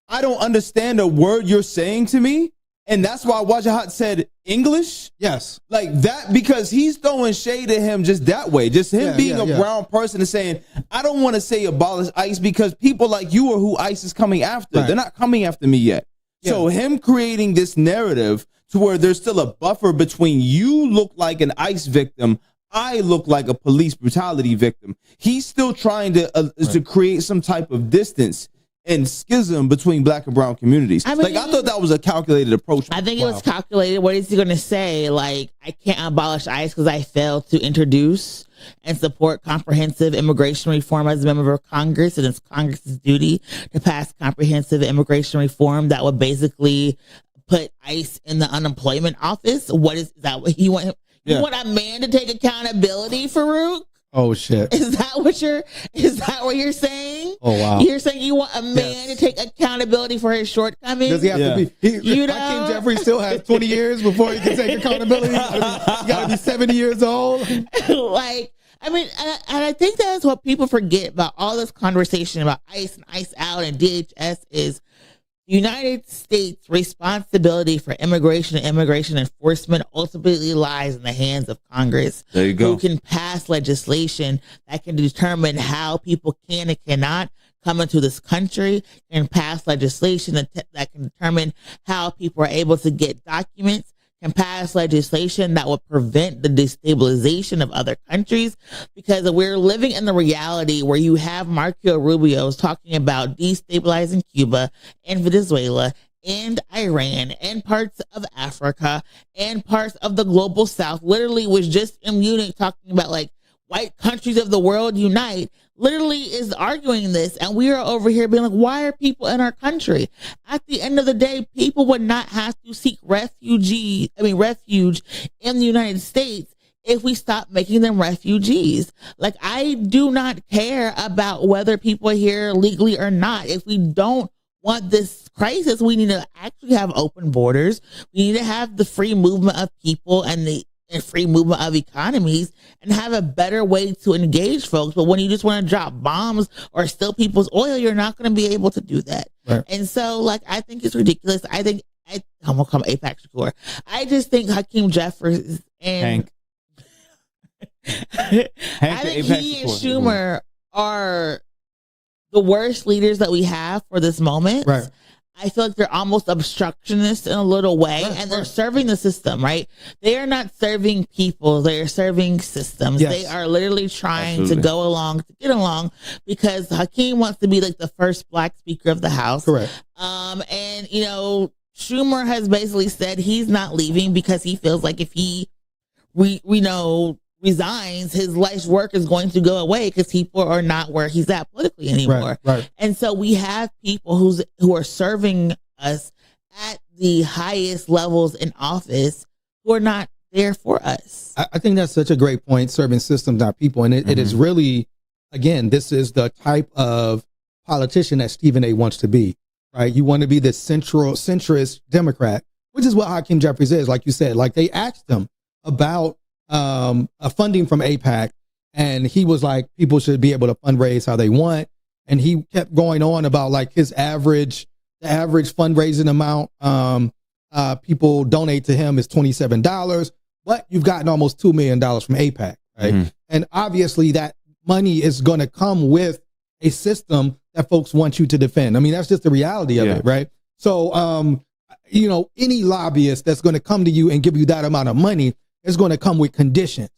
I don't understand a word you're saying to me. And that's why Wajahat said English. Yes. Like that, because he's throwing shade at him just that way. Just him being a brown person and saying, I don't want to say abolish ICE because people like you are who ICE is coming after. Right. They're not coming after me yet. Yeah. So him creating this narrative to where there's still a buffer between you look like an ICE victim, I look like a police brutality victim. He's still trying to create some type of distance and schism between black and brown communities. I mean, I thought that was a calculated approach. I think it was calculated. What is he going to say? Like, I can't abolish ICE because I failed to introduce and support comprehensive immigration reform as a member of Congress, and it's Congress's duty to pass comprehensive immigration reform that would basically put ICE in the unemployment office. What is that? What you want? You want a man to take accountability, Farouk? Oh shit! Is that what you're saying? Oh wow! You're saying you want a man to take accountability for his shortcomings? Does he have to be? Hakeem Jeffries still has 20 years before he can take accountability. He got to be 70 years old. Like, I mean, and I think that's what people forget about all this conversation about ICE and ICE out and DHS is the United States' responsibility for immigration and immigration enforcement ultimately lies in the hands of Congress. There you go. Who can pass legislation that can determine how people can and cannot come into this country, and pass legislation that can determine how people are able to get documents, can pass legislation that will prevent the destabilization of other countries, because we're living in the reality where you have Marco Rubio talking about destabilizing Cuba and Venezuela and Iran and parts of Africa and parts of the global south. Literally was just in Munich talking about, like, white countries of the world unite, literally is arguing this. And we are over here being like, why are people in our country? At the end of the day, people would not have to seek refuge in the United States if we stop making them refugees. Like, I do not care about whether people are here legally or not. If we don't want this crisis, we need to actually have open borders. We need to have the free movement of people and the free movement of economies, and have a better way to engage folks. But when you just want to drop bombs or steal people's oil, you're not going to be able to do that. Right. And so, like, I think it's ridiculous. I'm going to call him Apex Shakur. I just think Hakeem Jeffries and I think he and Schumer are the worst leaders that we have for this moment. Right. I feel like they're almost obstructionists in a little way, and they're serving the system, right? They are not serving people. They are serving systems. Yes. They are literally trying to get along, because Hakeem wants to be like the first black speaker of the House. Correct. And, you know, Schumer has basically said he's not leaving because he feels like if he, resigns, his life's work is going to go away because people are not where he's at politically anymore. Right. And so we have people who are serving us at the highest levels in office who are not there for us. I think that's such a great point, serving systems, not people. And it is really, again, this is the type of politician that Stephen A. wants to be, right? You want to be the centrist Democrat, which is what Hakeem Jeffries is. Like you said, like, they asked him about funding from AIPAC, and he was like, people should be able to fundraise how they want. And he kept going on about like the average fundraising amount people donate to him is $27, but you've gotten almost $2 million from AIPAC, right? Mm-hmm. And obviously that money is going to come with a system that folks want you to defend. I mean, that's just the reality of it, right? So, any lobbyist that's going to come to you and give you that amount of money is going to come with conditions.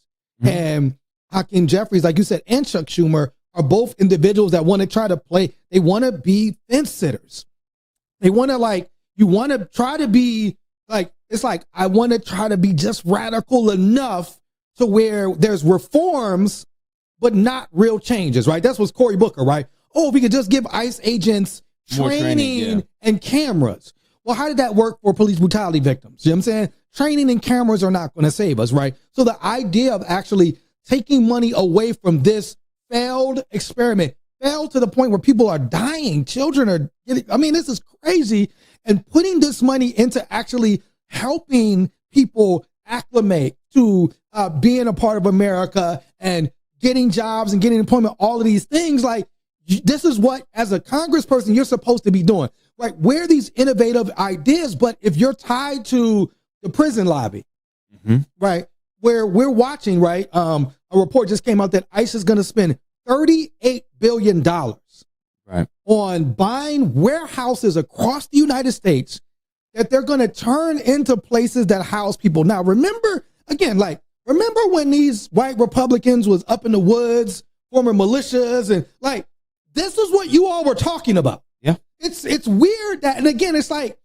Mm-hmm. And Hakeem Jeffries, like you said, and Chuck Schumer are both individuals that want to try to play. They want to be fence sitters. They want to you want to try to be I want to try to be just radical enough to where there's reforms, but not real changes, right? That's what's Cory Booker, right? Oh, we could just give ICE agents training and cameras. Well, how did that work for police brutality victims? You know what I'm saying? Training and cameras are not going to save us, right? So the idea of actually taking money away from this failed experiment, failed to the point where people are dying, children are getting, I mean, this is crazy. And putting this money into actually helping people acclimate to being a part of America and getting jobs and getting employment, all of these things, like this is what, as a congressperson, you're supposed to be doing. Right? Where these innovative ideas, but if you're tied to the prison lobby, right, where we're watching, right, a report just came out that ICE is going to spend $38 billion on buying warehouses across the United States that they're going to turn into places that house people. Now, remember when these white Republicans was up in the woods, forming militias, and this is what you all were talking about. Yeah. It's weird that, and again, it's like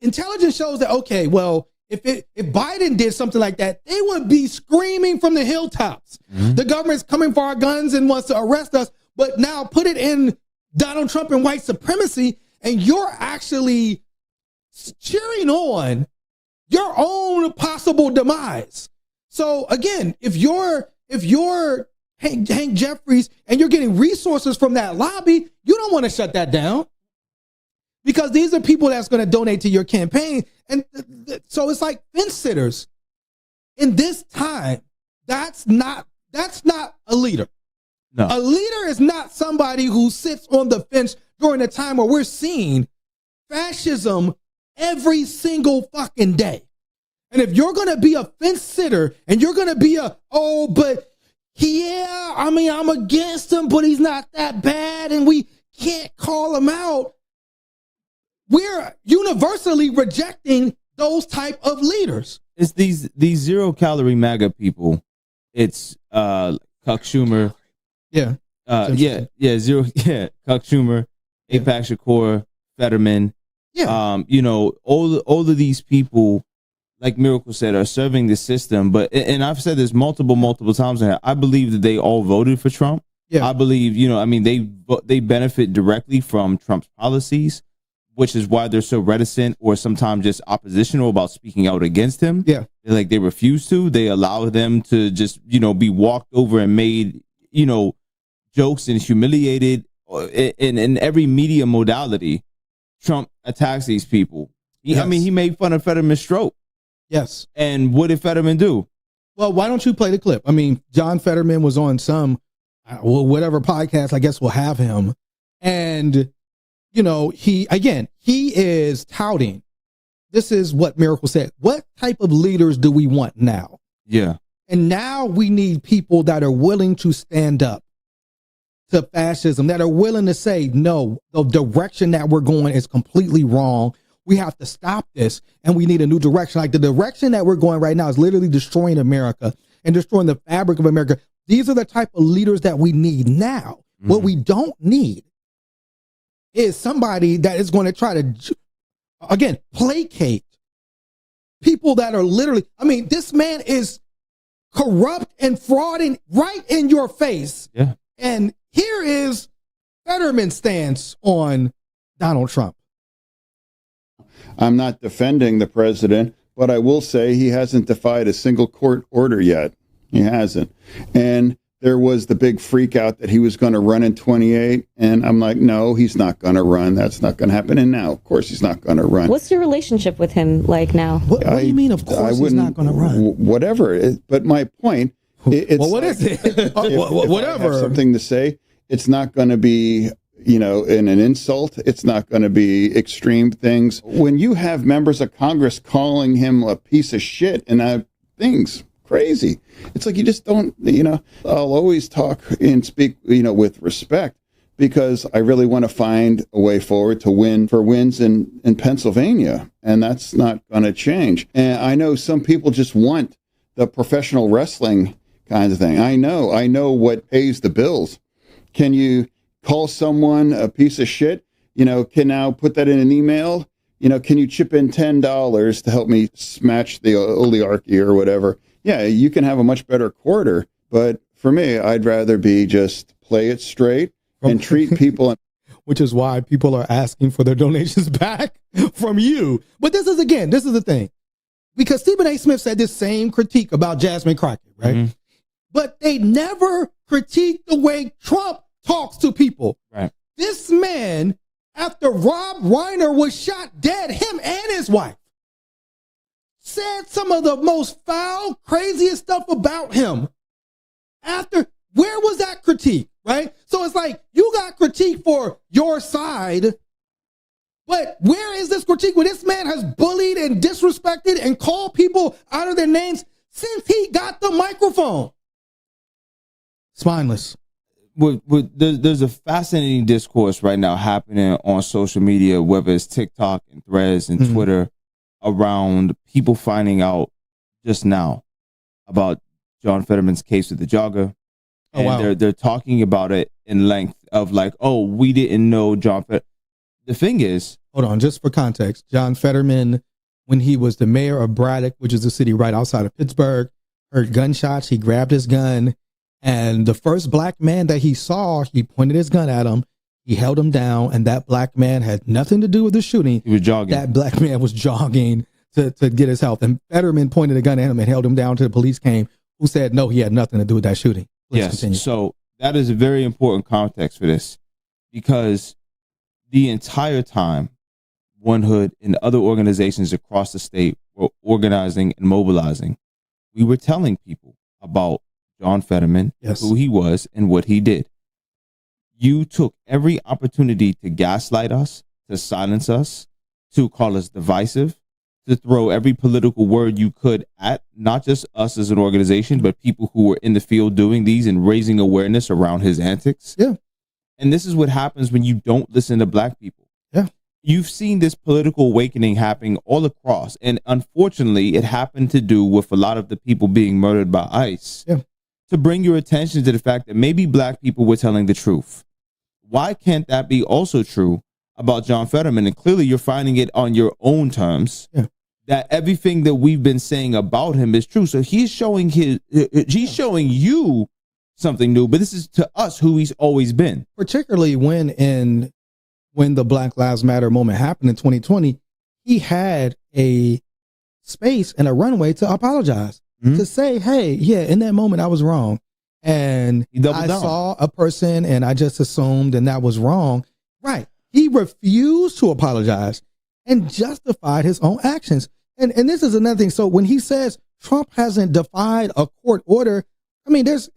intelligence shows that, okay, well, if Biden did something like that, they would be screaming from the hilltops. Mm-hmm. The government's coming for our guns and wants to arrest us. But now put it in Donald Trump and white supremacy, and you're actually cheering on your own possible demise. So again, if you're Hank Jeffries and you're getting resources from that lobby, you don't want to shut that down. Because these are people that's going to donate to your campaign. And so it's like fence sitters. In this time, that's not a leader. No. A leader is not somebody who sits on the fence during a time where we're seeing fascism every single fucking day. And if you're going to be a fence sitter and you're going to be I'm against him, but he's not that bad and we can't call him out. We're universally rejecting those type of leaders. It's these 0-calorie MAGA people. It's Chuck Schumer. Yeah. Chuck Schumer, AIPAC Shakur, Fetterman. Yeah. All of these people, like Miracle said, are serving the system. But and I've said this multiple times now, I believe that they all voted for Trump. Yeah. I believe, they benefit directly from Trump's policies, which is why they're so reticent or sometimes just oppositional about speaking out against him. Yeah. They refuse to. They allow them to just, be walked over and made, jokes and humiliated in every media modality. Trump attacks these people. He made fun of Fetterman's stroke. Yes. And what did Fetterman do? Well, why don't you play the clip? I mean, John Fetterman was on some, whatever podcast, I guess we'll have him. And he is touting. This is what Miracle said. What type of leaders do we want now? Yeah. And now we need people that are willing to stand up to fascism, that are willing to say, no, the direction that we're going is completely wrong. We have to stop this and we need a new direction. Like the direction that we're going right now is literally destroying America and destroying the fabric of America. These are the type of leaders that we need now. Mm-hmm. What we don't need is somebody that is going to try to, again, placate people that are literally, this man is corrupt and frauding right in your face. Yeah. And here is Fetterman's stance on Donald Trump. I'm not defending the president, but I will say he hasn't defied a single court order yet. He hasn't. And there was the big freak out that he was going to run in 28. And I'm like, no, he's not going to run. That's not going to happen. And now, of course, he's not going to run. What's your relationship with him like now? What do you mean, of course, he's not going to run? Whatever. But my point, it's what is it? If Whatever. I have something to say, it's not going to be, in an insult. It's not going to be extreme things. When you have members of Congress calling him a piece of shit and things crazy, it's like you just don't, I'll always talk and speak, with respect, because I really want to find a way forward to wins in Pennsylvania. And that's not going to change. And I know some people just want the professional wrestling kind of thing. I know what pays the bills. Can you call someone a piece of shit? Can now put that in an email? Can you chip in $10 to help me smash the oligarchy or whatever? Yeah, you can have a much better quarter. But for me, I'd rather be just play it straight and treat people. Which is why people are asking for their donations back from you. But this is the thing. Because Stephen A. Smith said this same critique about Jasmine Crockett, right? Mm-hmm. But they never critique the way Trump talks to people. Right. This man, after Rob Reiner was shot dead, him and his wife, said some of the most foul, craziest stuff about him. Where was that critique, right? So it's like, you got critique for your side, but where is this critique when this man has bullied and disrespected and called people out of their names since he got the microphone? Spineless. There's a fascinating discourse right now happening on social media, whether it's TikTok and Threads and Twitter, around people finding out just now about John Fetterman's case with the jogger. Oh, wow. They're talking about it in length of like, oh, we didn't know John Fetterman. The thing is, hold on, just for context, John Fetterman, when he was the mayor of Braddock, which is a city right outside of Pittsburgh, heard gunshots. He grabbed his gun, and the first black man that he saw, he pointed his gun at him. He held him down, and that black man had nothing to do with the shooting. He was jogging. That black man was jogging to get his health. And Fetterman pointed a gun at him and held him down till the police came, who said, no, he had nothing to do with that shooting. Please continue. So that is a very important context for this, because the entire time One Hood and other organizations across the state were organizing and mobilizing, we were telling people about John Fetterman, who he was and what he did. You took every opportunity to gaslight us, to silence us, to call us divisive, to throw every political word you could at not just us as an organization, but people who were in the field doing these and raising awareness around his antics. Yeah. And this is what happens when you don't listen to black people. Yeah. You've seen this political awakening happening all across. And unfortunately, it happened to do with a lot of the people being murdered by ICE. Yeah. To bring your attention to the fact that maybe black people were telling the truth. Why can't that be also true about John Fetterman? And clearly you're finding it on your own terms, that everything that we've been saying about him is true. So he's showing showing you something new, but this is to us who he's always been. Particularly when the Black Lives Matter moment happened in 2020, he had a space and a runway to apologize, to say, hey, yeah, in that moment I was wrong. And I saw a person and I just assumed and that was wrong. Right. He refused to apologize and justified his own actions. And this is another thing. So when he says Trump hasn't defied a court order, I mean, there's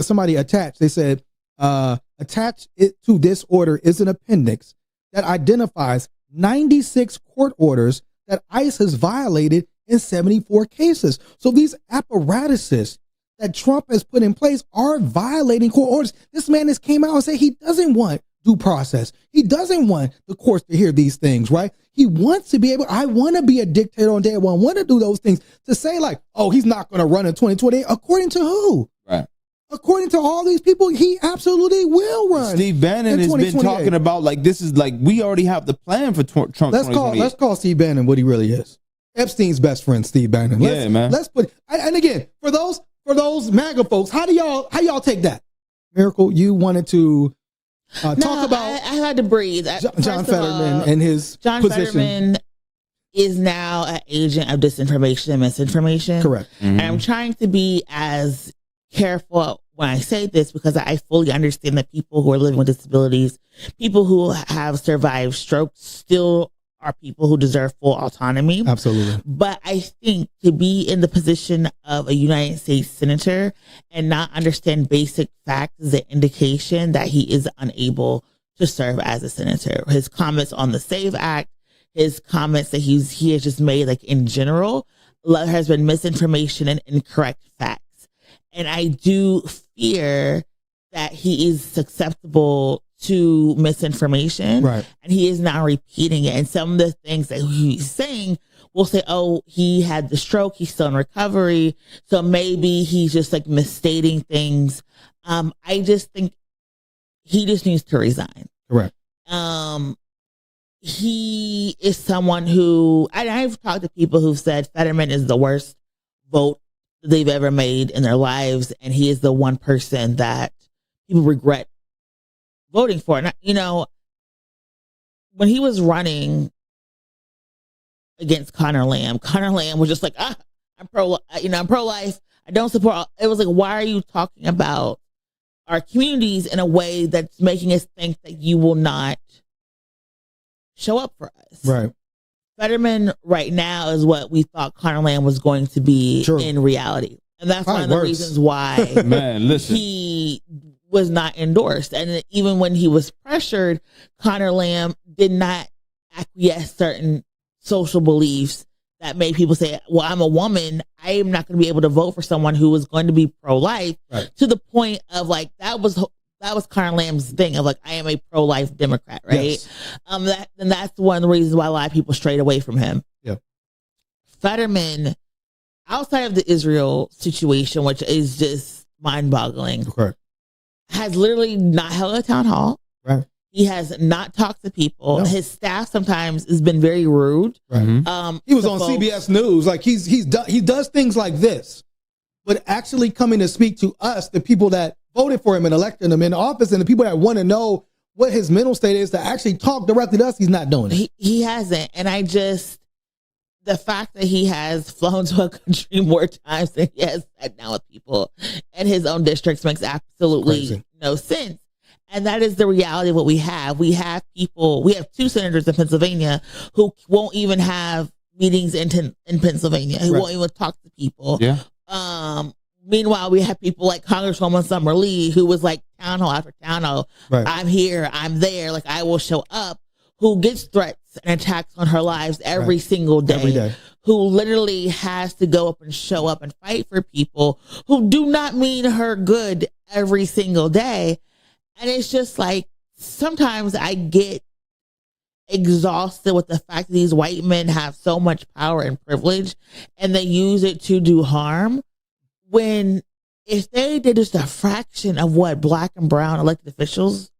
somebody attached. They said, attached it to this order is an appendix that identifies 96 court orders that ICE has violated in 74 cases. So these apparatuses that Trump has put in place are violating court orders. This man has came out and said he doesn't want due process. He doesn't want the courts to hear these things, right? He wants to be able, I want to be a dictator on day one, want to do those things. To say like, oh, he's not going to run in 2020. According to who? Right. According to all these people, he absolutely will run. Steve Bannon has been talking about like, this is like, we already have the plan for Trump. Let's call Steve Bannon what he really is. Epstein's best friend, Steve Bannon. Let's put, and again, for those MAGA folks, how y'all take that? Miracle, you wanted to talk about. I had to breathe. John Fetterman and his John position. Fetterman is now an agent of disinformation and misinformation. Correct. And I'm trying to be as careful when I say this because I fully understand that people who are living with disabilities, people who have survived strokes still are people who deserve full autonomy. Absolutely. But I think to be in the position of a United States senator and not understand basic facts is an indication that he is unable to serve as a senator. His comments on the SAVE Act, his comments that he has just made, like in general, has been misinformation and incorrect facts. And I do fear that he is susceptible to misinformation, right? And he is now repeating it. And some of the things that he's saying will say, oh, he had the stroke, he's still in recovery, so maybe he's just like misstating things. I just think he just needs to resign. Correct. He is someone who, and I've talked to people who've said Fetterman is the worst vote they've ever made in their lives, and he is the one person that people regret voting for. And, you know, when he was running against Connor Lamb was just like, I'm pro-life. I don't support. It was like, why are you talking about our communities in a way that's making us think that you will not show up for us? Right. Fetterman right now is what we thought Connor Lamb was going to be in reality. And that's one of the reasons why he was not endorsed. And even when he was pressured, Connor Lamb did not acquiesce certain social beliefs that made people say, well, I'm a woman, I am not going to be able to vote for someone who is going to be pro-life, to the point of like, that was Connor Lamb's thing of like, I am a pro-life Democrat, right? Yes. And that's one of the reasons why a lot of people strayed away from him. Yeah. Fetterman, outside of the Israel situation, which is just mind-boggling, has literally not held a town hall. Right. He has not talked to people. No. His staff sometimes has been very rude. Right. He was on CBS News. Like he does things like this, but actually coming to speak to us, the people that voted for him and elected him in office, and the people that want to know what his mental state is, to actually talk directly to us, he's not doing it. He hasn't. And the fact that he has flown to a country more times than he has sat down with people in his own districts makes absolutely no sense. And that is the reality of what we have. We have two senators in Pennsylvania who won't even have meetings in Pennsylvania, who won't even talk to people. Yeah. Meanwhile, we have people like Congresswoman Summer Lee, who was like town hall after town hall. Right. I'm here, I'm there, like I will show up, who gets threats and attacks on her lives every single day. Every day. Who literally has to go up and show up and fight for people who do not mean her good every single day. And it's just like, sometimes I get exhausted with the fact that these white men have so much power and privilege and they use it to do harm, when if they did just a fraction of what black and brown elected officials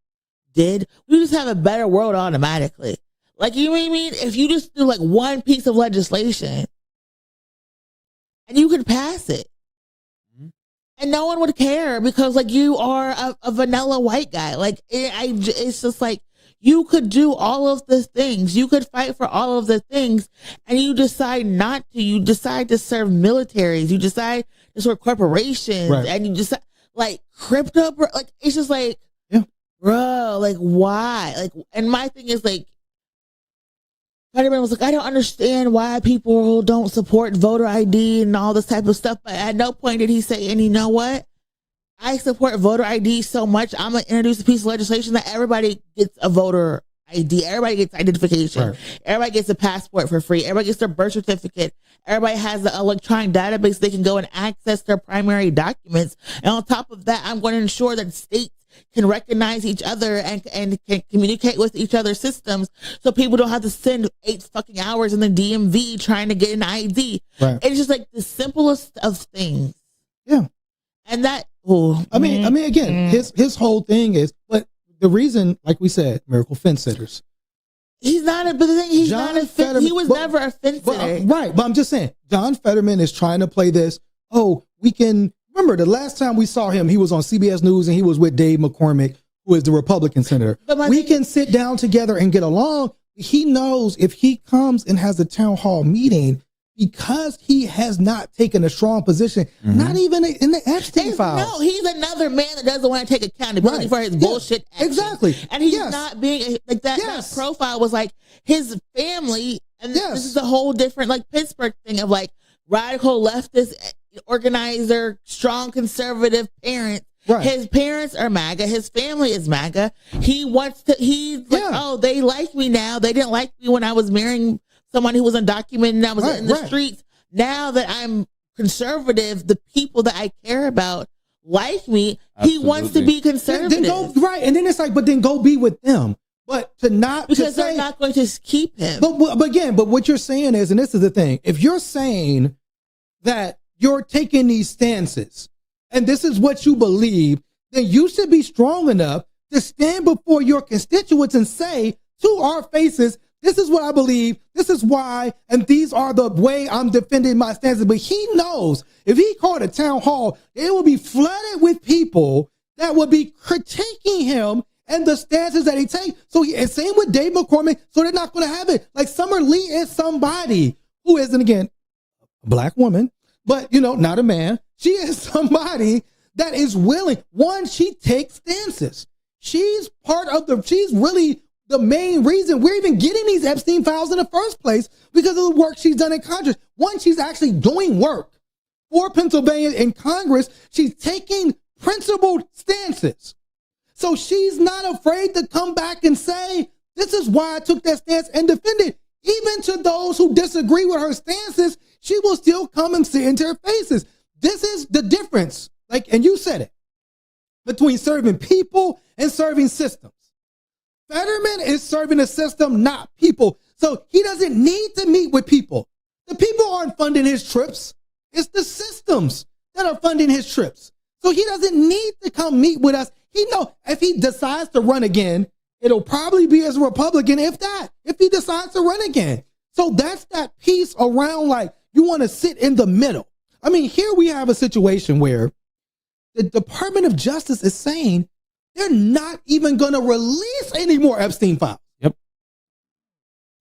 did, we just have a better world automatically. Like, you know what I mean? If you just do like one piece of legislation and you could pass it, and no one would care because like you are a vanilla white guy. Like it's just like, you could do all of the things. You could fight for all of the things, and you decide not to. You decide to serve militaries. You decide to serve corporations, and you decide like crypto. Like it's just like, bro, like why? Like, and my thing is like, Fetterman was like, I don't understand why people don't support voter ID and all this type of stuff. But at no point did he say, and you know what? I support voter ID so much, I'm going to introduce a piece of legislation that everybody gets a voter ID. Everybody gets identification. Right. Everybody gets a passport for free. Everybody gets their birth certificate. Everybody has the electronic database. They can go and access their primary documents. And on top of that, I'm going to ensure that states can recognize each other and can communicate with each other's systems, so people don't have to spend 8 fucking hours in the DMV trying to get an ID. Right. It's just like the simplest of things. Yeah. And that, I mean, again, his whole thing is, but the reason, like we said, miracle fence sitters. He's not a, but the thing, he's not a fence. He was never a fence sitter. Right. But I'm just saying, John Fetterman is trying to play this. Oh, we can. Remember, the last time we saw him, he was on CBS News and he was with Dave McCormick, who is the Republican senator. We can sit down together and get along. He knows if he comes and has a town hall meeting, because he has not taken a strong position, not even in the Epstein files. No, he's another man that doesn't want to take accountability for his bullshit actions. Exactly. And he's not being like that. That profile was like his family. And this is a whole different like Pittsburgh thing of like radical leftist organizer, strong conservative parents. Right. His parents are MAGA. His family is MAGA. He's like, oh, they like me now. They didn't like me when I was marrying someone who was undocumented and I was in the streets. Now that I'm conservative, the people that I care about like me. Absolutely. He wants to be conservative. And then it's like, but then go be with them. But because they're not going to keep him. But what you're saying is, and this is the thing, if you're saying that you're taking these stances and this is what you believe, then you should be strong enough to stand before your constituents and say to our faces, this is what I believe, this is why, and these are the way I'm defending my stances. But he knows if he called a town hall, it will be flooded with people that would be critiquing him and the stances that he takes. So and same with Dave McCormick. So they're not going to have it. Like Summer Lee is somebody who isn't, again, a black woman, but not a man. She is somebody that is willing. One, she takes stances. She's really the main reason we're even getting these Epstein files in the first place, because of the work she's done in Congress. One, she's actually doing work for Pennsylvania in Congress. She's taking principled stances. So she's not afraid to come back and say, this is why I took that stance and defend it. Even to those who disagree with her stances, she will still come and say into their faces. This is the difference, and you said it, between serving people and serving systems. Fetterman is serving a system, not people. So he doesn't need to meet with people. The people aren't funding his trips. It's the systems that are funding his trips. So he doesn't need to come meet with us. He knows if he decides to run again, it'll probably be as a Republican, if he decides to run again. So that's that piece around, like, you want to sit in the middle. I mean, here we have a situation where the Department of Justice is saying they're not even going to release any more Epstein files. Yep.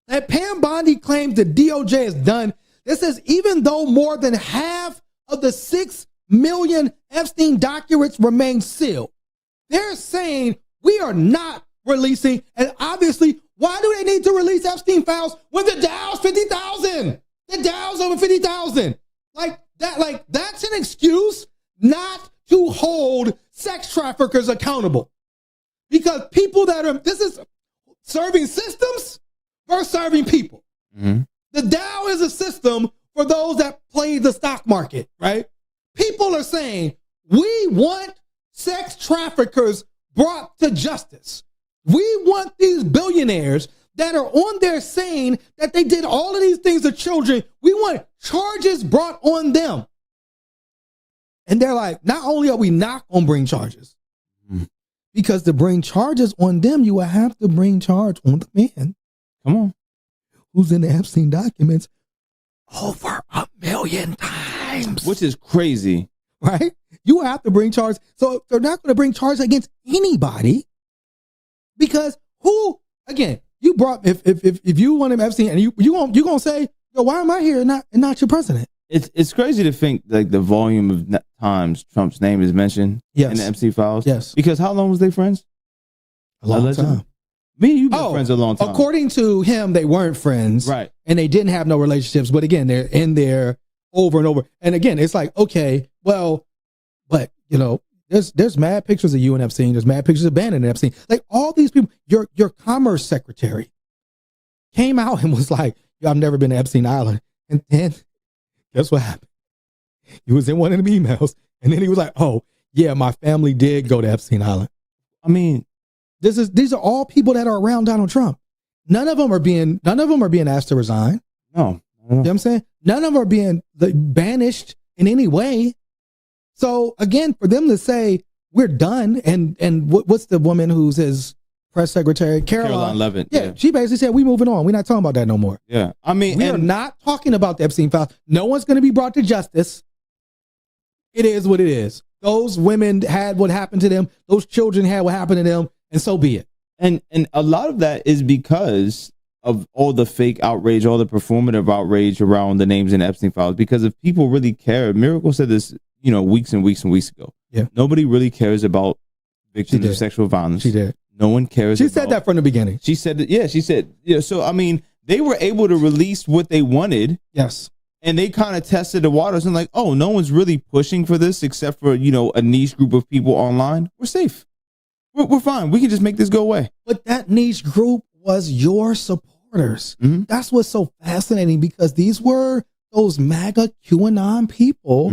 That Pam Bondi claims the DOJ is done. This says even though more than half of the 6 million Epstein documents remain sealed, they're saying we are not releasing. And obviously, why do they need to release Epstein files when the Dow's 50,000? The Dow's over 50,000. That's an excuse not to hold sex traffickers accountable. Because people this is serving systems versus serving people. Mm-hmm. The Dow is a system for those that play the stock market, right? People are saying, we want sex traffickers brought to justice. We want these billionaires that are on there saying that they did all of these things to children. We want charges brought on them. And they're like, not only are we not going to bring charges, because to bring charges on them, you will have to bring charge on the man. Come on. Who's in the Epstein documents over 1 million times. Which is crazy. Right? You have to bring charges. So they're not going to bring charges against anybody, because again, you brought, if you want him Epstein, and you going to say, yo, why am I here and not your president? It's crazy to think like the volume of times Trump's name is mentioned in the Epstein files. Yes. Because how long was they friends? A long time. Me and you've been friends a long time. According to him, they weren't friends. Right. And they didn't have no relationships. But again, they're in there over and over. And again, it's like, okay, well, but there's mad pictures of you and Epstein. There's mad pictures of Bannon and Epstein. Like all these people, your commerce secretary came out and was like, yo, I've never been to Epstein Island. And then guess what happened? He was in one of them emails, and then he was like, "Oh, yeah, my family did go to Epstein Island." I mean, these are all people that are around Donald Trump. None of them are being asked to resign. No. You know what I'm saying? None of them are being banished in any way. So again, for them to say we're done, and what's the woman who's his press secretary, Caroline Levitt. Yeah, she basically said, we moving on. We're not talking about that no more. Yeah. I mean, we are not talking about the Epstein files. No one's going to be brought to justice. It is what it is. Those women had what happened to them. Those children had what happened to them. And so be it. And a lot of that is because of all the fake outrage, all the performative outrage around the names in the Epstein files. Because if people really care, Miracle said this, weeks and weeks and weeks ago. Yeah. Nobody really cares about victims of sexual violence. She did. No one cares. She said that from the beginning. She said that. Yeah, she said. Yeah. So I mean, they were able to release what they wanted. Yes. And they kind of tested the waters and like, oh, no one's really pushing for this except for, a niche group of people online. We're safe. We're fine. We can just make this go away. But that niche group was your supporters. Mm-hmm. That's what's so fascinating, because these were those MAGA QAnon people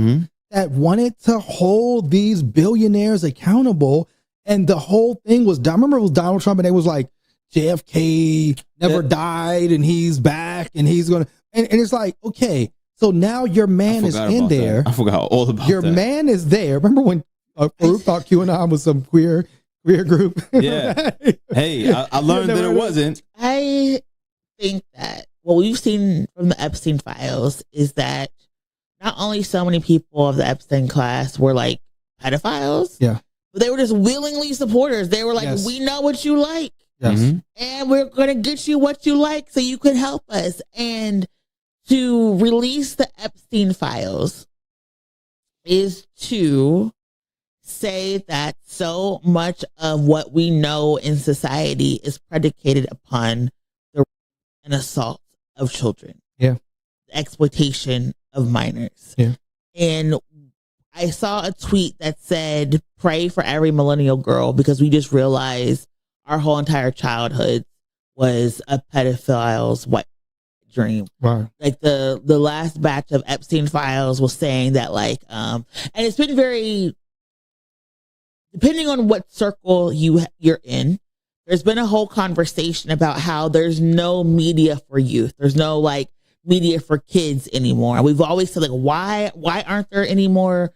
that wanted to hold these billionaires accountable. And the whole thing was, I remember it was Donald Trump, and they was like, JFK never died and he's back and he's going to, and it's like, okay, so now your man is in there. I forgot all about your man is there. Remember when Farouk thought QAnon was some queer group? Yeah. Hey, I learned that it wasn't. I think that what we've seen from the Epstein files is that not only so many people of the Epstein class were like pedophiles, yeah, but they were just willingly supporters. They were like, yes, we know what you like. Yes. And we're going to get you what you like so you can help us. And to release the Epstein files is to say that so much of what we know in society is predicated upon the and assault of children. Yeah. The exploitation of minors. Yeah. And I saw a tweet that said, pray for every millennial girl, because we just realized our whole entire childhood was a pedophile's wet dream. Right. Like the last batch of Epstein files was saying that and it's been very, depending on what circle you're in, there's been a whole conversation about how there's no media for youth. There's no media for kids anymore. We've always said why aren't there any more,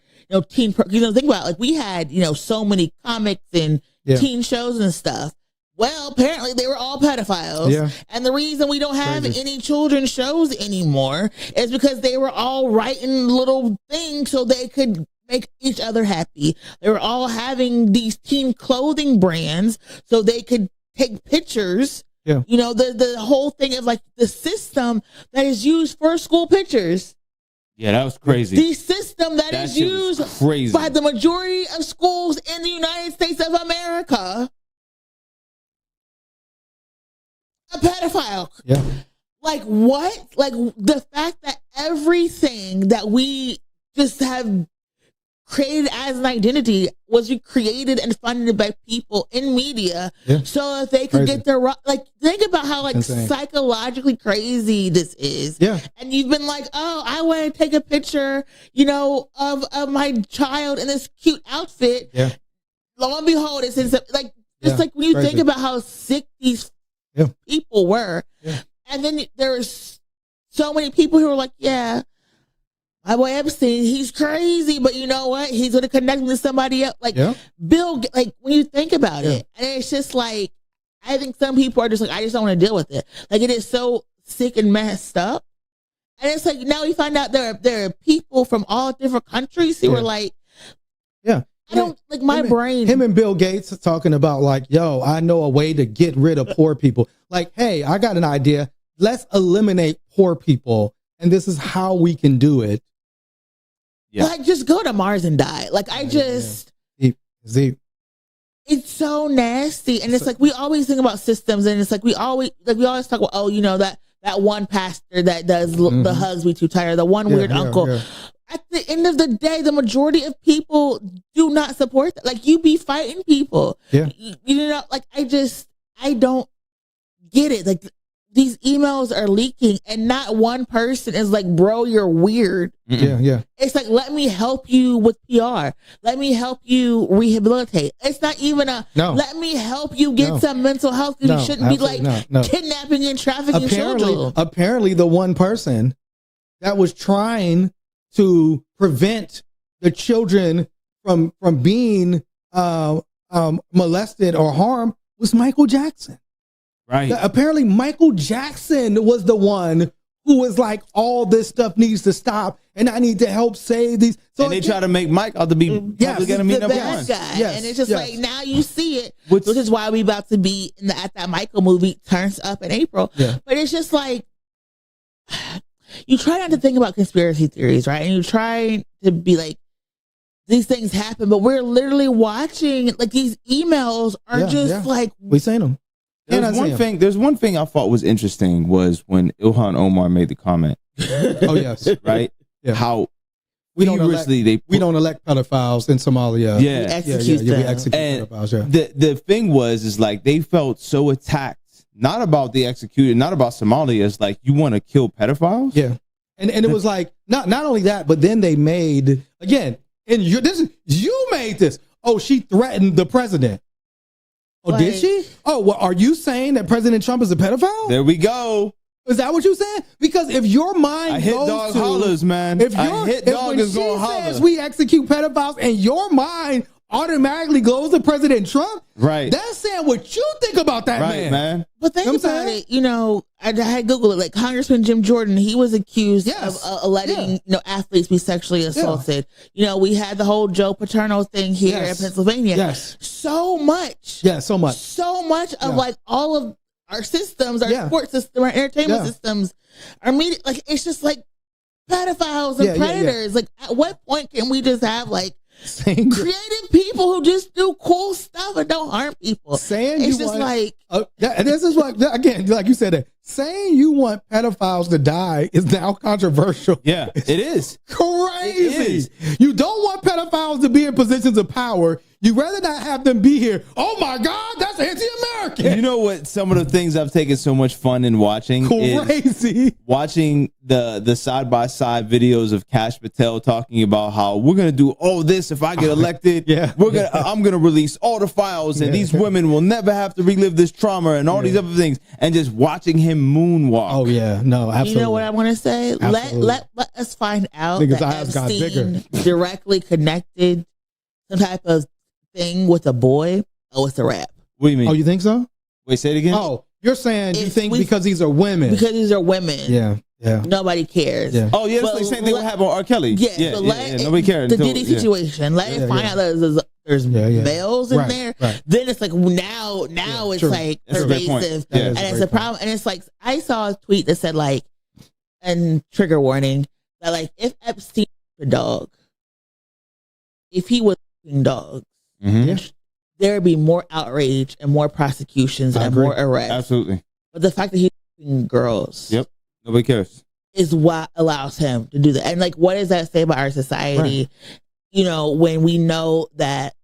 teen, think about it. We had, so many comics and teen shows and stuff. Well, apparently they were all pedophiles. Yeah. And the reason we don't have any children's shows anymore is because they were all writing little things so they could make each other happy. They were all having these teen clothing brands so they could take pictures. Yeah. The whole thing of the system that is used for school pictures. Yeah, that was crazy. The system that is used by the majority of schools in the United States of America. A pedophile. Yeah. What? The fact that everything that we just have created as an identity was created and funded by people in media, so that they could get their think about how insane, psychologically crazy this is. Yeah. And you've been oh, I want to take a picture, of my child in this cute outfit. Yeah. Lo and behold, it's when you think about how sick these people were. Yeah. And then there's so many people who are yeah, my boy Epstein, he's crazy, but you know what? He's going to connect me to somebody else. Bill, when you think about it, and it's just I think some people are just I just don't want to deal with it. It is so sick and messed up. And it's now we find out there are people from all different countries who are yeah. I don't my brain. Him and Bill Gates talking about yo, I know a way to get rid of poor people. Hey, I got an idea. Let's eliminate poor people, and this is how we can do it. Yeah. Just go to Mars and die. Zeke. It's so nasty, and it's we always think about systems, and it's we always talk about that one pastor that does the hugs we too tired, the one weird uncle. Yeah. At the end of the day, the majority of people do not support that. You be fighting people. Yeah. I don't get it. These emails are leaking and not one person is bro, you're weird. Yeah. It's let me help you with PR. Let me help you rehabilitate. It's not even let me help you get some mental health. You shouldn't be kidnapping and trafficking children. Apparently the one person that was trying to prevent the children from being molested or harmed was Michael Jackson. Right. Apparently Michael Jackson was the one who was like, all this stuff needs to stop, and I need to help save these. So and they try to make Mike out to be public enemy number one. Guy. And it's just like, now you see it, which is why we about to be at that Michael movie turns up in April. Yeah. But it's just like, you try not to think about conspiracy theories, right? And you try to be like, these things happen, but we're literally watching, like, these emails are like, we seen them. There's one thing I thought was interesting was when Ilhan Omar made the comment. Oh yes, right. Yeah. How we don't elect pedophiles in Somalia. We execute pedophiles. Yeah. The thing is like they felt so attacked, not about the executed, not about Somalia. It's like, you want to kill pedophiles. Yeah, and it was like not only that, but then they made again, and you made this. Oh, she threatened the president. Oh, did she? Oh, well, are you saying that President Trump is a pedophile? There we go. Is that what you said? Because if your mind hit dog hollers, man. If dog is going to holler. We execute pedophiles, and your mind automatically goes to President Trump. Right. That's saying what you think about that man. But think about it. You know, I had Googled it. Like Congressman Jim Jordan, he was accused of letting athletes be sexually assaulted. Yeah. You know, we had the whole Joe Paterno thing here in Pennsylvania. Yes. So much. Yeah, so much. So much of like all of our systems, our sports system, our entertainment systems, our media. Like, it's just like pedophiles and predators. Like, at what point can we just have like creative people who just do cool stuff and don't harm people? This is what, again, like you said, saying you want pedophiles to die is now controversial. Yeah, it is crazy. It is. You don't want pedophiles to be in positions of power. You'd rather not have them be here. Oh my God, that's anti-American. You know what? Some of the things I've taken so much fun in watching is watching the side-by-side videos of Kash Patel talking about how we're gonna do all this if I get elected. I'm gonna release all the files, and these women will never have to relive this trauma and all these other things. And just watching him moonwalk. Oh yeah, no, absolutely. You know what I want to say? Let us find out that Epstein directly connected some type of thing with a boy. Oh, it's a wrap. What do you mean? Oh, you think so? Wait, say it again. Oh, you're saying you think because these are women? Because these are women. Yeah. Nobody cares. Yeah. Oh, yeah, it's the same thing what happened with R. Kelly. Yeah, nobody cared. The Diddy situation. Let it find out that there's males in there. Right. Then it's like now it's like pervasive, and it's a problem. And it's like, I saw a tweet that said like, and trigger warning, that like, if Epstein was a dog, if he was eating dogs, there would be more outrage and more prosecutions and more arrests. Absolutely. But the fact that he's eating girls, nobody cares, is what allows him to do that. And like, what does that say about our society? Right. You know, when we know that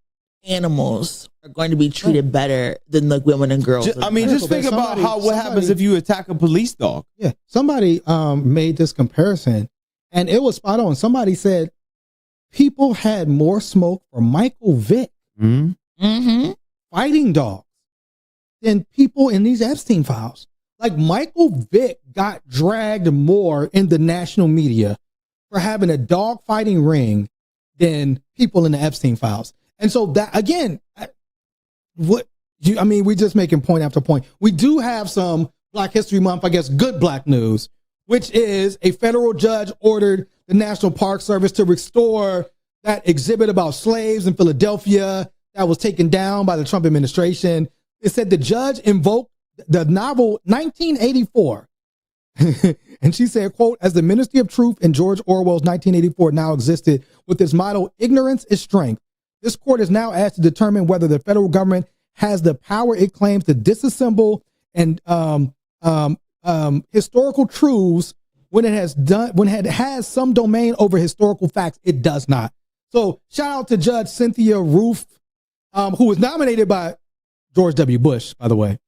animals are going to be treated better than the women and girls. Just think about what happens if you attack a police dog. Yeah, somebody made this comparison, and it was spot on. Somebody said people had more smoke for Michael Vick fighting dogs than people in these Epstein files. Like, Michael Vick got dragged more in the national media for having a dog fighting ring than people in the Epstein files. And so that, again, we're just making point after point. We do have some Black History Month, I guess, good Black news, which is a federal judge ordered the National Park Service to restore that exhibit about slaves in Philadelphia that was taken down by the Trump administration. It said the judge invoked the novel 1984. And she said, quote, as the Ministry of Truth in George Orwell's 1984 now existed with its motto, ignorance is strength, this court is now asked to determine whether the federal government has the power it claims to disassemble and historical truths when it has some domain over historical facts. It does not. So shout out to Judge Cynthia Roof, who was nominated by George W. Bush, by the way,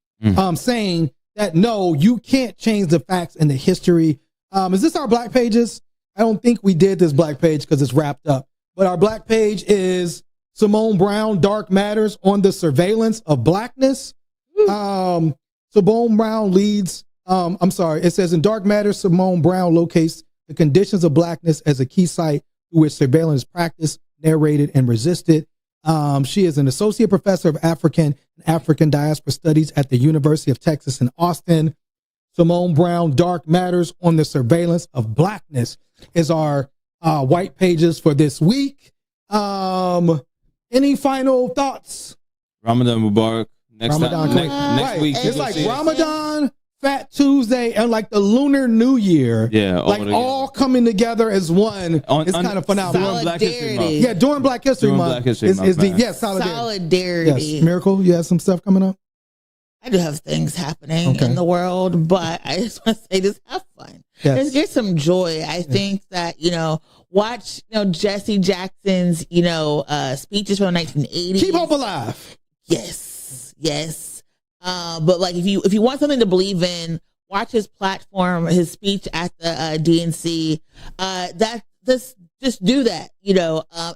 saying that, no, you can't change the facts and the history. Is this our Black pages? I don't think we did this Black page because it's wrapped up. But our Black page is Simone Brown, Dark Matters on the Surveillance of Blackness. Simone Brown leads, it says in Dark Matters, Simone Brown locates the conditions of Blackness as a key site through which surveillance is practiced, narrated, and resisted. She is an associate professor of African and African diaspora studies at the University of Texas in Austin. Simone Brown, Dark Matters on the Surveillance of Blackness is our white pages for this week. Any final thoughts? Ramadan Mubarak. Next week. It's like Ramadan, Fat Tuesday, and like the Lunar New Year. Yeah. Like all coming together as one. It's kind of phenomenal. During Black History Month. Yeah, during Black History Month. Solidarity. Yes, Miracle, you have some stuff coming up? I do have things happening in the world, but I just want to say just have fun. Yes. Just get some joy. I think that, watch, Jesse Jackson's, speeches from the 1980s. Keep hope alive. Yes. But like if you want something to believe in, watch his platform, his speech at the DNC. Just do that,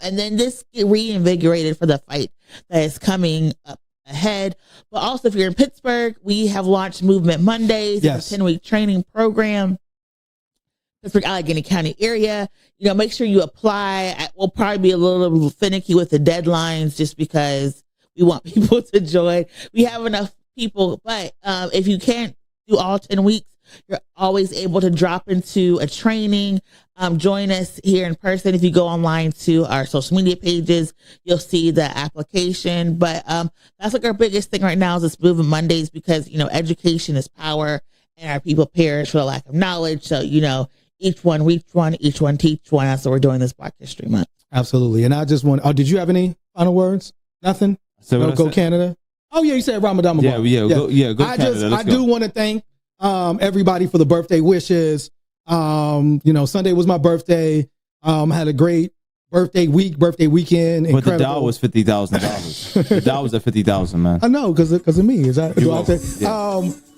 and then just get reinvigorated for the fight that is coming up ahead. But also, if you're in Pittsburgh, we have launched Movement Mondays. It's a 10-week training program. Pittsburgh, Allegheny County area. Make sure you apply. We'll probably be a little finicky with the deadlines just because we want people to join. We have enough people, but if you can't do all 10 weeks, you're always able to drop into a training. Join us here in person. If you go online to our social media pages, you'll see the application. But that's like our biggest thing right now is this Movement Mondays because, education is power and our people perish for the lack of knowledge. So, each one reach one, each one teach one. That's what we're doing this Black History Month. Absolutely. And I just want, did you have any final words? Nothing? So go Canada? Oh, yeah, you said Ramadan Mubarak. Go Canada. I do want to thank everybody for the birthday wishes. Sunday was my birthday. Had a great birthday weekend. But the Dow was $50,000. The Dow was at 50,000, man. I know because of me. Is that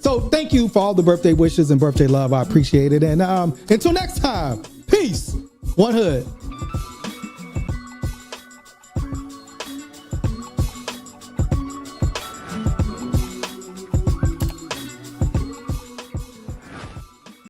so? Thank you for all the birthday wishes and birthday love. I appreciate it. And until next time, peace. One hood.